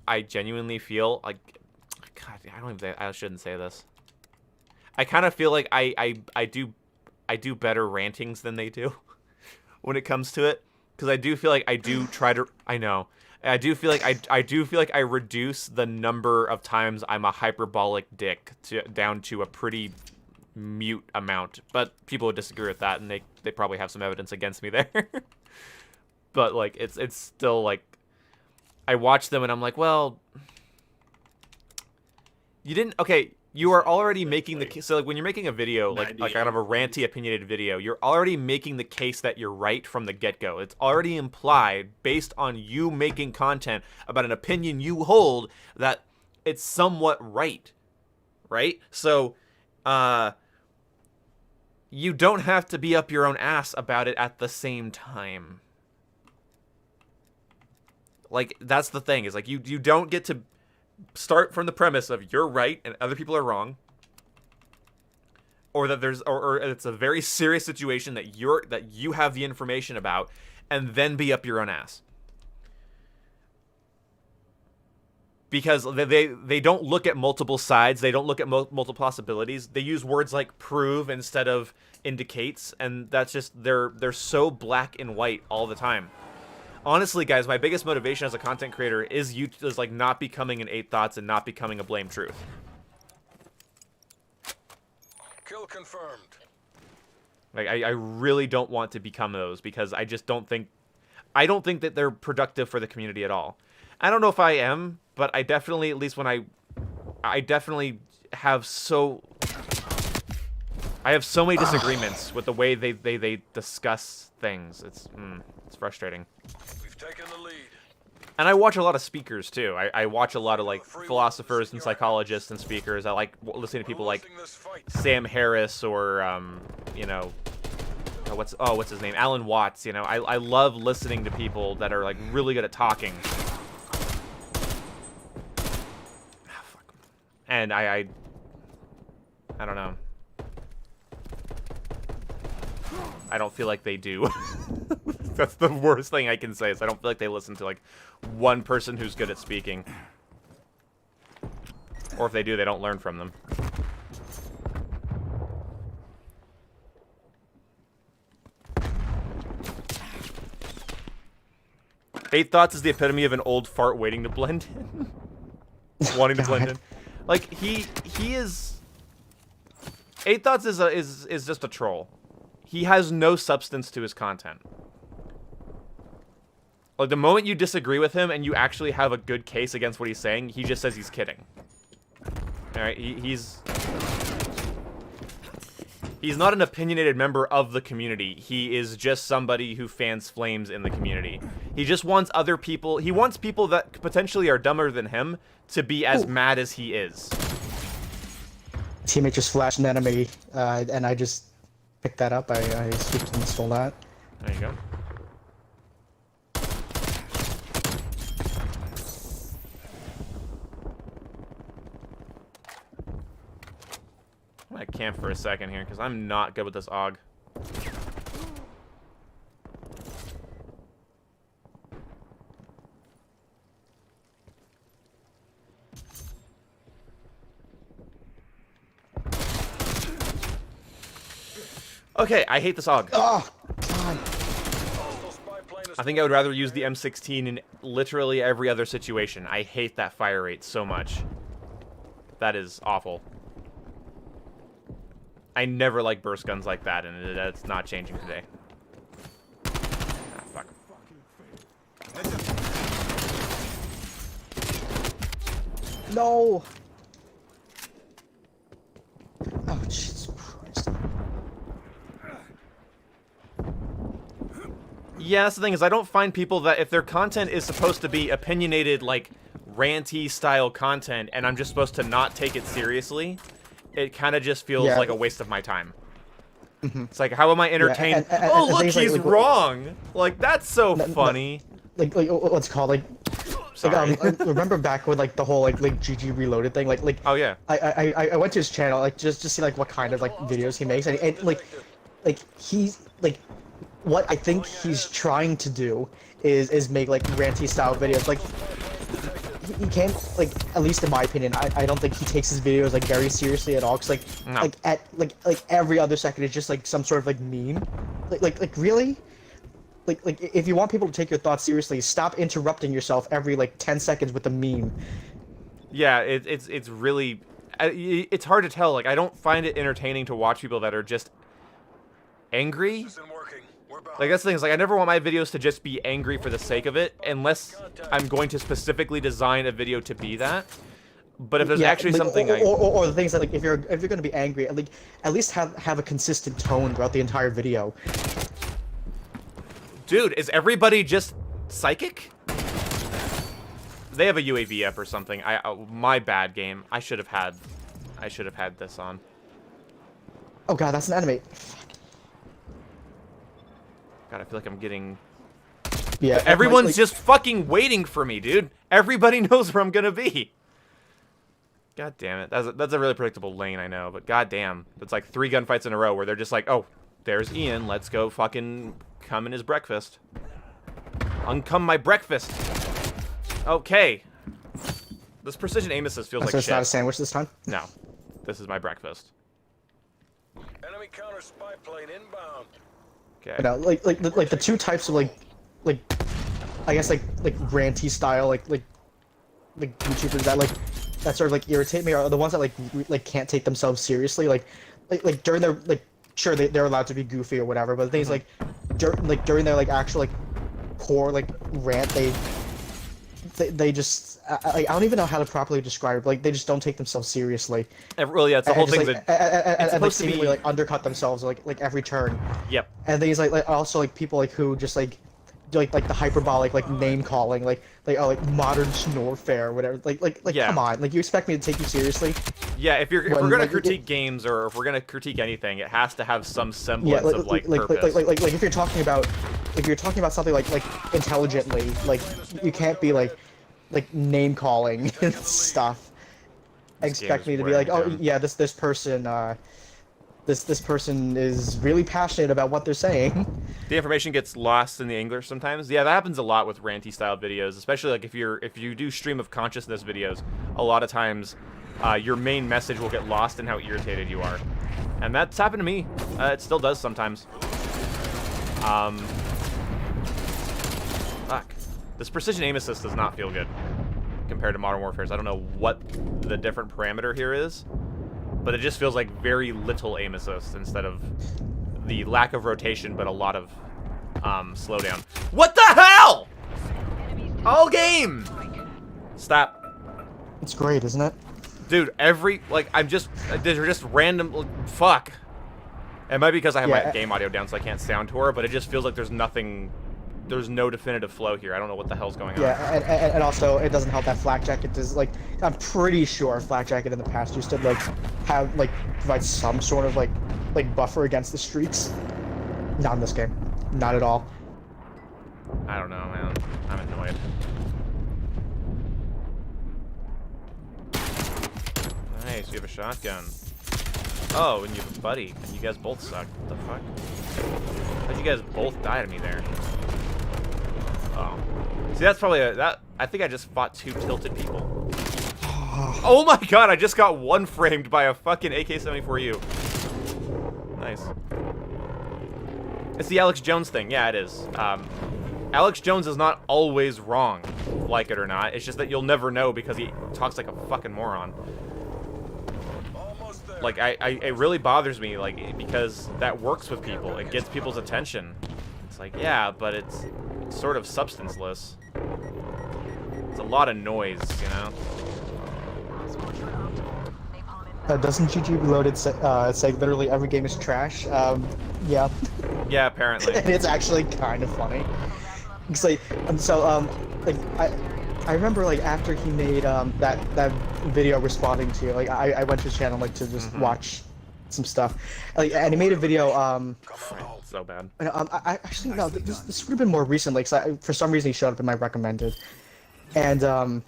I genuinely feel like, God, I shouldn't say this. I kind of feel like I do better rantings than they do when it comes to it, because I do feel like I do try to. I know. I do feel like I reduce the number of times I'm a hyperbolic dick down to a pretty mute amount. But people would disagree with that, and they probably have some evidence against me there. But like it's still like, I watch them and I'm like, well, you didn't. Okay, you are already making the, so like when you're making a video, like kind of a ranty, opinionated video, you're already making the case that you're right from the get-go. It's already implied, based on you making content about an opinion you hold, that it's somewhat right, right? So, you don't have to be up your own ass about it at the same time. Like, that's the thing, is like you don't get to start from the premise of you're right and other people are wrong, or that there's or it's a very serious situation that you have the information about, and then be up your own ass. Because they don't look at multiple sides, they don't look at multiple possibilities. They use words like prove instead of indicates, and that's just they're so black and white all the time. Honestly, guys, my biggest motivation as a content creator is like not becoming an 8 Thoughts and not becoming a Blame Truth.
Kill confirmed.
Like I really don't want to become those, because I just don't think that they're productive for the community at all. I don't know if I am, but I definitely, at least when I definitely have so many disagreements with the way they discuss things. It's frustrating.
We've taken the lead.
And I watch a lot of speakers too. I watch a lot of like philosophers and psychologists and speakers. I like listening to people like Sam Harris or you know, what's his name, Alan Watts. You know, I love listening to people that are like really good at talking. And I don't know. I don't feel like they do. That's the worst thing I can say, is I don't feel like they listen to like one person who's good at speaking. Or if they do, they don't learn from them. Eight Thoughts is the epitome of an old fart waiting to blend in. Wanting to blend in. Like he is. Eight Thoughts is just a troll. He has no substance to his content. Like, the moment you disagree with him and you actually have a good case against what he's saying, he just says he's kidding. Alright, he's not an opinionated member of the community. He is just somebody who fans flames in the community. He just wants other people, he wants people that potentially are dumber than him to be as mad as he is.
Teammate just flashed an enemy, and I just picked that up. I swooped and stole that.
There you go. I camp for a second here, because I'm not good with this AUG. Okay, I hate this AUG.
Oh, God.
I think I would rather use the M16 in literally every other situation. I hate that fire rate so much. That is awful. I never like burst guns like that, and that's not changing today. Ah, fuck.
No! Oh, Jesus Christ.
Yeah, that's the thing, is I don't find people that, if their content is supposed to be opinionated, like, ranty style content, and I'm just supposed to not take it seriously, it kind of just feels like a waste of my time. It's like, how am I entertained?
and
Oh, look,
things like-
he's
like-
wrong. Like, that's so funny.
like what's it called like
Sorry.
remember back with like the whole like GG Reloaded thing like
Oh yeah.
I went to his channel like just to see like what kind of like videos he makes and like he's like what I think he's trying to do is make like ranty style videos like he can't like at least in my opinion I don't think he takes his videos like very seriously at all because like
No.
like at like every other second is just like some sort of like meme like really. Like, if you want people to take your thoughts seriously, stop interrupting yourself every, like, 10 seconds with a meme.
Yeah, it's really... It's hard to tell. Like, I don't find it entertaining to watch people that are just angry.
Isn't working. We're behind.
Like, that's the thing. Is, like, I never want my videos to just be angry for the sake of it, unless I'm going to specifically design a video to be that. But if there's actually
like,
something
or the things that, like, if you're gonna be angry, like, at least have a consistent tone throughout the entire video.
Dude, is everybody just psychic? They have a UAV up or something. My bad game. I should have had this on.
Oh god, that's an enemy.
God, I feel like I'm getting...
Yeah.
Everyone's
like,
just fucking waiting for me, dude. Everybody knows where I'm gonna be. God damn it. That's a really predictable lane, I know, but god damn. It's like 3 gunfights in a row where they're just like, oh, there's Ian. Let's go fucking come in his breakfast. Uncome my breakfast. Okay. This precision aim assist feels like
so it's
shit.
not a sandwich this time?
No. This is my breakfast.
Enemy counter spy plane inbound.
Okay.
No, like the two types of like I guess like ranty style like YouTubers that sort of like irritate me are the ones that like can't take themselves seriously like during their like sure they're allowed to be goofy or whatever but the thing is like during their like actual like core like rant they just I don't even know how to properly describe it, like they just don't take themselves seriously.
Really, yeah, it's the whole thing.
Like, and like seemingly like undercut themselves like every turn.
Yep.
And things like also like people like who just like do like the hyperbolic like name calling like modern Snorfair or whatever like
Yeah.
come on, like you expect me to take you seriously?
Yeah, if we're
When,
gonna
like,
critique games or if we're gonna critique anything, it has to have some
Yeah,
semblance of like purpose.
like if you're talking about something like intelligently, like you can't be like name calling and stuff.
This game
Expect
is
me to be
wearing
like,
me
oh
down.
yeah, this person is really passionate about what they're saying.
The information gets lost in the English sometimes. Yeah, that happens a lot with ranty style videos, especially like if you do stream of consciousness videos. A lot of times, your main message will get lost in how irritated you are, and that's happened to me. It still does sometimes. Fuck. This precision aim assist does not feel good compared to Modern Warfare's. I don't know what the different parameter here is, but it just feels like very little aim assist instead of the lack of rotation, but a lot of slowdown. What the hell? All game! Stop.
It's great, isn't it?
Dude, they're just random, fuck. It might be because I have my game audio down so I can't sound tour, but it just feels like there's no definitive flow here. I don't know what the hell's going on.
Yeah, and also it doesn't help that Flak Jacket does like I'm pretty sure Flak Jacket in the past used to like have like provide some sort of like buffer against the streaks. Not in this game. Not at all.
I don't know, man. I'm annoyed. Nice, you have a shotgun. Oh, and you have a buddy, and you guys both suck. What the fuck? How'd you guys both die to me there? Oh. See, that's probably I think I just fought 2 tilted people. Oh my god, I just got one framed by a fucking AK-74U. Nice. It's the Alex Jones thing. Yeah, it is. Alex Jones is not always wrong, like it or not. It's just that you'll never know because he talks like a fucking moron.
Almost there.
Like, it really bothers me, like, because that works with people. It gets people's attention. It's like, yeah, but it's sort of substanceless. It's a lot of noise, you know?
Doesn't GG Reloaded say literally every game is trash? Yeah.
Yeah, apparently.
And it's actually kind of funny. It's like, like I remember like after he made that video responding to like I went to his channel like to just watch some stuff. Like, and he made a video.
So bad.
I actually no. This would have been more recent. Like, for some reason, he showed up in my recommended, and and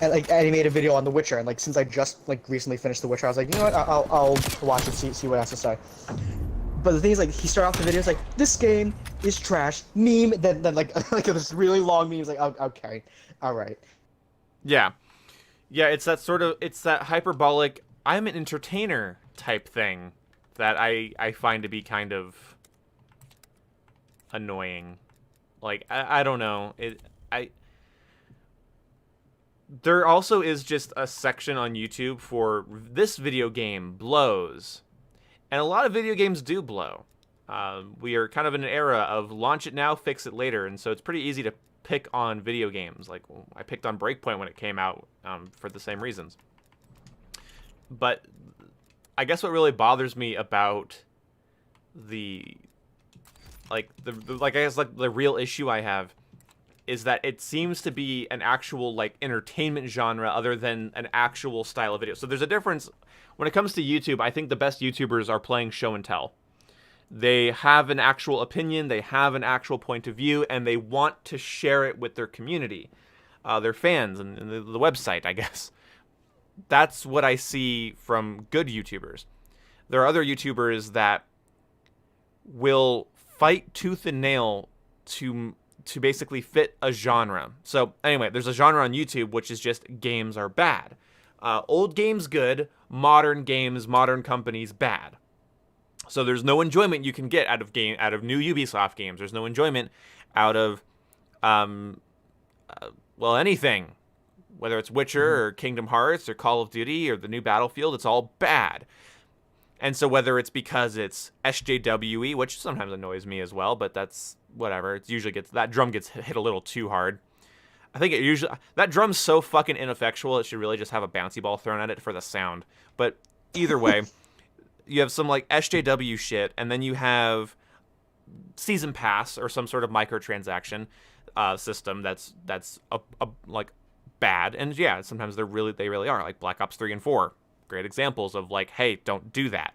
he made a video on The Witcher. And like, since I just like recently finished The Witcher, I was like, you know what? I'll watch it, see what it has to say. But the thing is, like, he started off the video, it's like, this game is trash, meme, then like this really long meme. It's like, oh, okay, all right.
Yeah, it's that hyperbolic, I'm an entertainer type thing that I find to be kind of annoying. Like, I don't know. There also is just a section on YouTube for this video game blows. And a lot of video games do blow. We are kind of in an era of launch it now, fix it later. And so it's pretty easy to pick on video games. Like, I picked on Breakpoint when it came out for the same reasons. But I guess what really bothers me about the real issue I have is that it seems to be an actual, like, entertainment genre other than an actual style of video. So there's a difference. When it comes to YouTube, I think the best YouTubers are playing show and tell. They have an actual opinion, they have an actual point of view, and they want to share it with their community, their fans, and the website, I guess. That's what I see from good YouTubers. There are other YouTubers that will fight tooth and nail to basically fit a genre. So anyway, there's a genre on YouTube which is just games are bad. Old games good, modern games, modern companies bad. So there's no enjoyment you can get out of new Ubisoft games. There's no enjoyment out of anything. Whether it's Witcher or Kingdom Hearts or Call of Duty or the new Battlefield, it's all bad. And so whether it's because it's SJWE, which sometimes annoys me as well, but that's whatever. It usually that drum gets hit a little too hard. I think that drum's so fucking ineffectual, it should really just have a bouncy ball thrown at it for the sound. But either way, you have some like SJW shit, and then you have Season Pass or some sort of microtransaction system that's like bad. And yeah, sometimes they really are, like Black Ops 3 and 4. Great examples of like, hey, don't do that.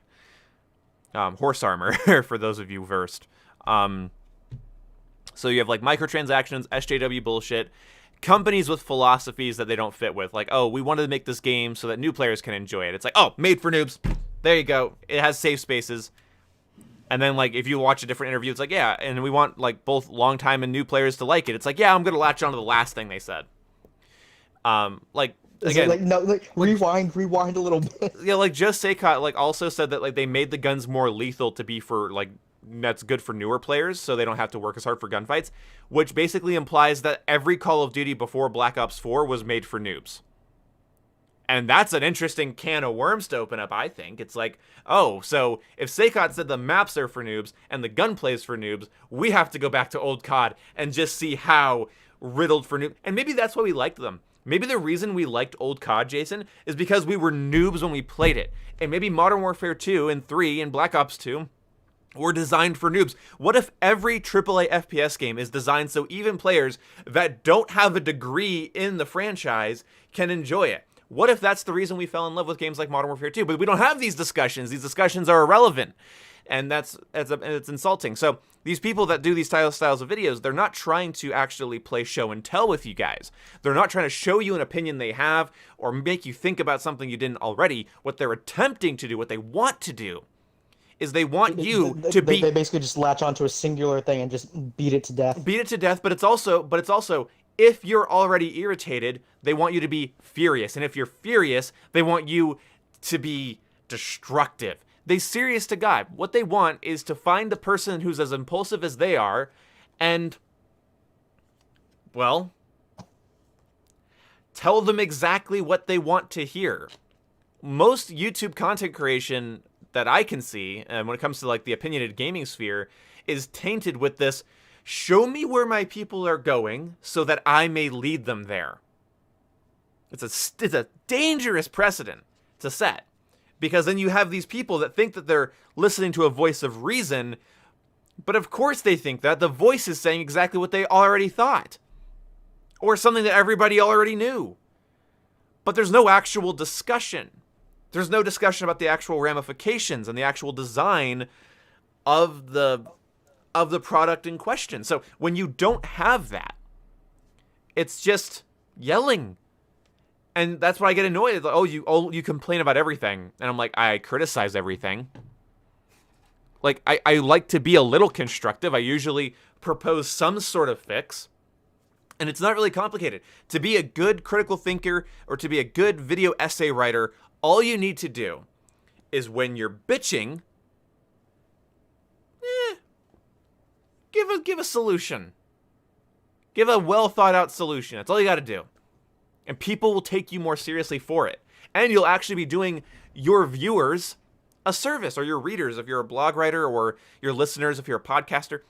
Horse armor for those of you versed. So you have like microtransactions, SJW bullshit, companies with philosophies that they don't fit with. Like, oh, we wanted to make this game so that new players can enjoy it. It's like, oh, made for noobs. There you go. It has safe spaces. And then like if you watch a different interview, it's like, yeah, and we want like both longtime and new players to like it. It's like, yeah, I'm gonna latch on to the last thing they said. Again,
rewind a little bit.
Yeah, like Just Saycott like also said that like they made the guns more lethal to be for like that's good for newer players, so they don't have to work as hard for gunfights, which basically implies that every Call of Duty before Black Ops 4 was made for noobs. And that's an interesting can of worms to open up, I think. It's like, oh, so if Saycott said the maps are for noobs and the gunplay's for noobs, we have to go back to old COD and just see how riddled for noobs. And maybe that's why we liked them. Maybe the reason we liked old COD, Jason, is because we were noobs when we played it. And maybe Modern Warfare 2 and 3 and Black Ops 2 were designed for noobs. What if every AAA FPS game is designed so even players that don't have a degree in the franchise can enjoy it? What if that's the reason we fell in love with games like Modern Warfare 2? But we don't have these discussions. These discussions are irrelevant. And it's insulting. So these people that do these styles of videos, they're not trying to actually play show and tell with you guys. They're not trying to show you an opinion they have or make you think about something you didn't already. What they're attempting to do, what they want to do, is they want you to be...
They basically just latch onto a singular thing and just beat it to death.
Beat it to death, but it's also, if you're already irritated, they want you to be furious. And if you're furious, they want you to be destructive. They serious to God. What they want is to find the person who's as impulsive as they are and, well, tell them exactly what they want to hear. Most YouTube content creation that I can see, and when it comes to like the opinionated gaming sphere, is tainted with this, show me where my people are going so that I may lead them there. It's a dangerous precedent to set. Because then you have these people that think that they're listening to a voice of reason, but of course they think that. The voice is saying exactly what they already thought. Or something that everybody already knew. But there's no actual discussion. There's no discussion about the actual ramifications and the actual design of the product in question. So when you don't have that, it's just yelling. And that's why I get annoyed. Like, you complain about everything. And I'm like, I criticize everything. Like, I like to be a little constructive. I usually propose some sort of fix. And it's not really complicated. To be a good critical thinker or to be a good video essay writer, all you need to do is when you're bitching, give a solution. Give a well thought out solution. That's all you got to do. And people will take you more seriously for it. And you'll actually be doing your viewers a service, or your readers if you're a blog writer, or your listeners if you're a podcaster.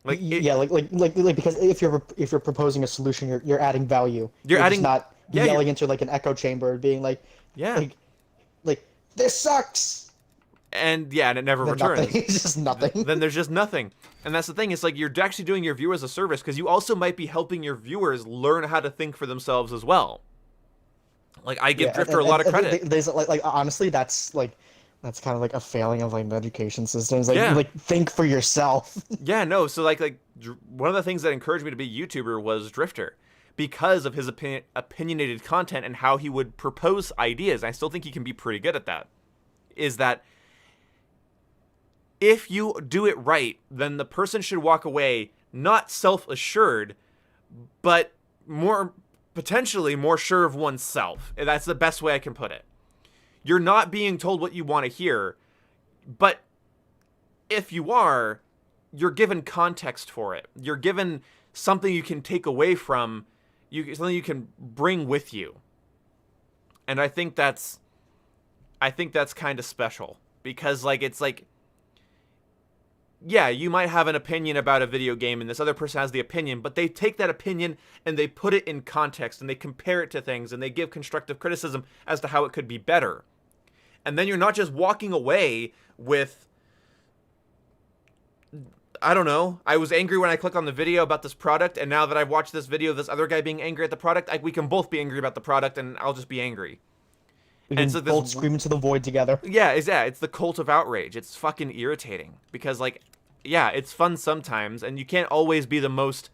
Like
because if you're proposing a solution, you're adding value.
You're adding,
just not yelling into like an echo chamber, being like, like this sucks.
And it never returns.
It's just nothing.
Then there's just nothing. And that's the thing. It's like you're actually doing your viewers a service, because you also might be helping your viewers learn how to think for themselves as well. Like, I give Drifter a lot of credit.
There's like honestly, that's kind of like a failing of like the education system. It's like think for yourself.
So like one of the things that encouraged me to be a YouTuber was Drifter, because of his opinionated content and how he would propose ideas. I still think he can be pretty good at that. Is that if you do it right, then the person should walk away not self-assured, but potentially more sure of oneself. And that's the best way I can put it. You're not being told what you want to hear, but if you are, you're given context for it. You're given something you can take away from, something you can bring with you. And I think that's kind of special, because you might have an opinion about a video game and this other person has the opinion, but they take that opinion and they put it in context and they compare it to things and they give constructive criticism as to how it could be better. And then you're not just walking away with, I don't know, I was angry when I clicked on the video about this product, and now that I've watched this video of this other guy being angry at the product, we can both be angry about the product, and I'll just be angry.
We can both scream into the void together.
It's the cult of outrage. It's fucking irritating, because it's fun sometimes, and you can't always be the most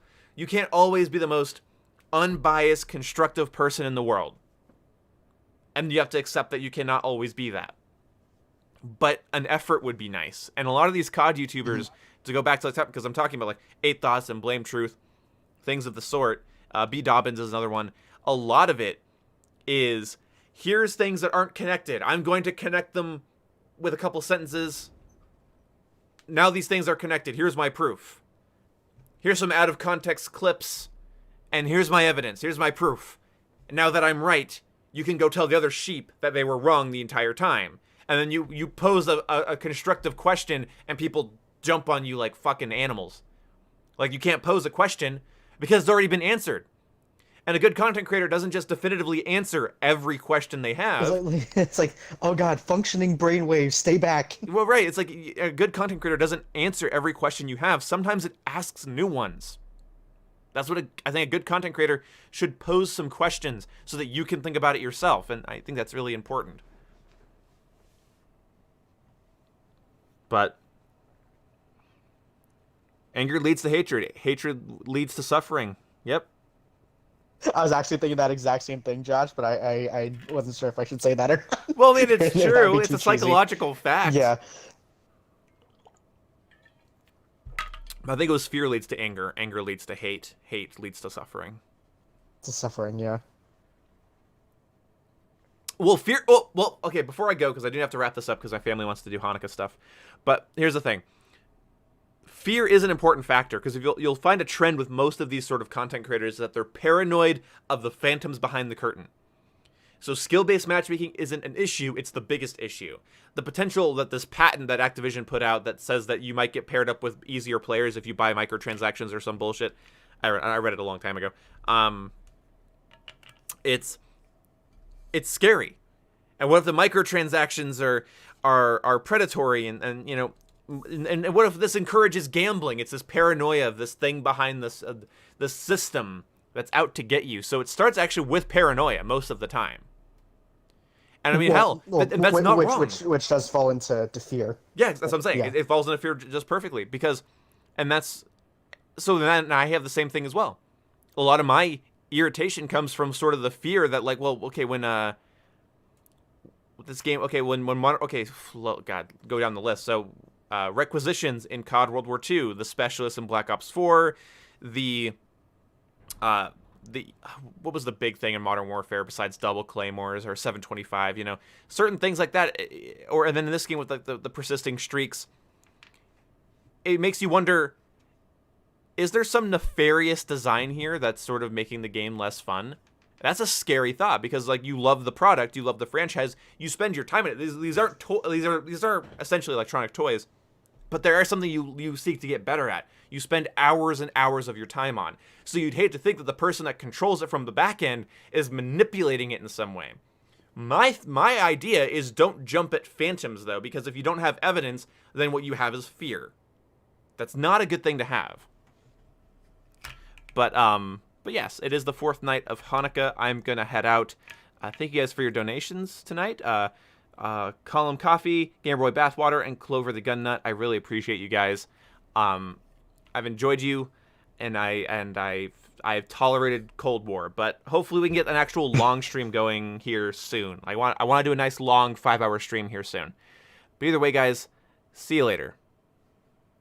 unbiased, constructive person in the world. And you have to accept that you cannot always be that. But an effort would be nice. And a lot of these COD YouTubers, to go back to the top, because I'm talking about 8 Thoughts and Blame Truth, things of the sort, B. Dobbins is another one. A lot of it is, here's things that aren't connected. I'm going to connect them with a couple sentences. Now these things are connected. Here's my proof. Here's some out of context clips. And here's my evidence. Here's my proof. And now that I'm right, you can go tell the other sheep that they were wrong the entire time. And then you pose a constructive question and people jump on you like fucking animals. Like, you can't pose a question because it's already been answered. And a good content creator doesn't just definitively answer every question they have.
It's like, oh god, functioning brainwaves, stay back.
Well, right. It's like a good content creator doesn't answer every question you have. Sometimes it asks new ones. That's what I think a good content creator should pose some questions so that you can think about it yourself. And I think that's really important. But anger leads to hatred. Hatred leads to suffering. Yep.
I was actually thinking that exact same thing, Josh, but I wasn't sure if I should say that or not.
Well, I mean, it's true. It's a psychological fact.
Yeah.
I think it was fear leads to anger. Anger leads to hate. Hate leads to suffering.
To suffering, yeah.
Well, fear... Well, okay, before I go, because I do have to wrap this up because my family wants to do Hanukkah stuff. But here's the thing. Fear is an important factor, because if you'll find a trend with most of these sort of content creators that they're paranoid of the phantoms behind the curtain. So skill-based matchmaking isn't an issue, it's the biggest issue. The potential that this patent that Activision put out that says that you might get paired up with easier players if you buy microtransactions or some bullshit. I read it a long time ago. It's scary. And what if the microtransactions are predatory and you know, and what if this encourages gambling? It's this paranoia of this thing behind this system that's out to get you. So it starts actually with paranoia most of the time. And I mean, hell, that's not
which,
wrong.
which does fall into fear.
Yeah, that's what I'm saying.
Yeah.
It falls into fear just perfectly because, and that's, so then I have the same thing as well. A lot of my irritation comes from sort of the fear that like, well, okay, when this game, okay, when okay, God, go down the list. So requisitions in COD World War II, the specialists in Black Ops 4, the what was the big thing in Modern Warfare besides double claymores or 725, you know, certain things like that, or and then in this game with like the persisting streaks, it makes you wonder, is there some nefarious design here that's sort of making the game less fun? That's a scary thought because like you love the product, you love the franchise, you spend your time in it. These are essentially electronic toys, but there are something you seek to get better at. You spend hours and hours of your time on. So you'd hate to think that the person that controls it from the back end is manipulating it in some way. My idea is don't jump at phantoms though, because if you don't have evidence, then what you have is fear. That's not a good thing to have. But yes, it is the 4th night of Hanukkah. I'm gonna head out. Thank you guys for your donations tonight. Column Coffee, Gamer Boy Bathwater, and Clover the Gun Nut. I really appreciate you guys. I've enjoyed you, and I've tolerated Cold War, but hopefully we can get an actual long stream going here soon. I want to do a nice long 5-hour stream here soon. But either way, guys, see you later.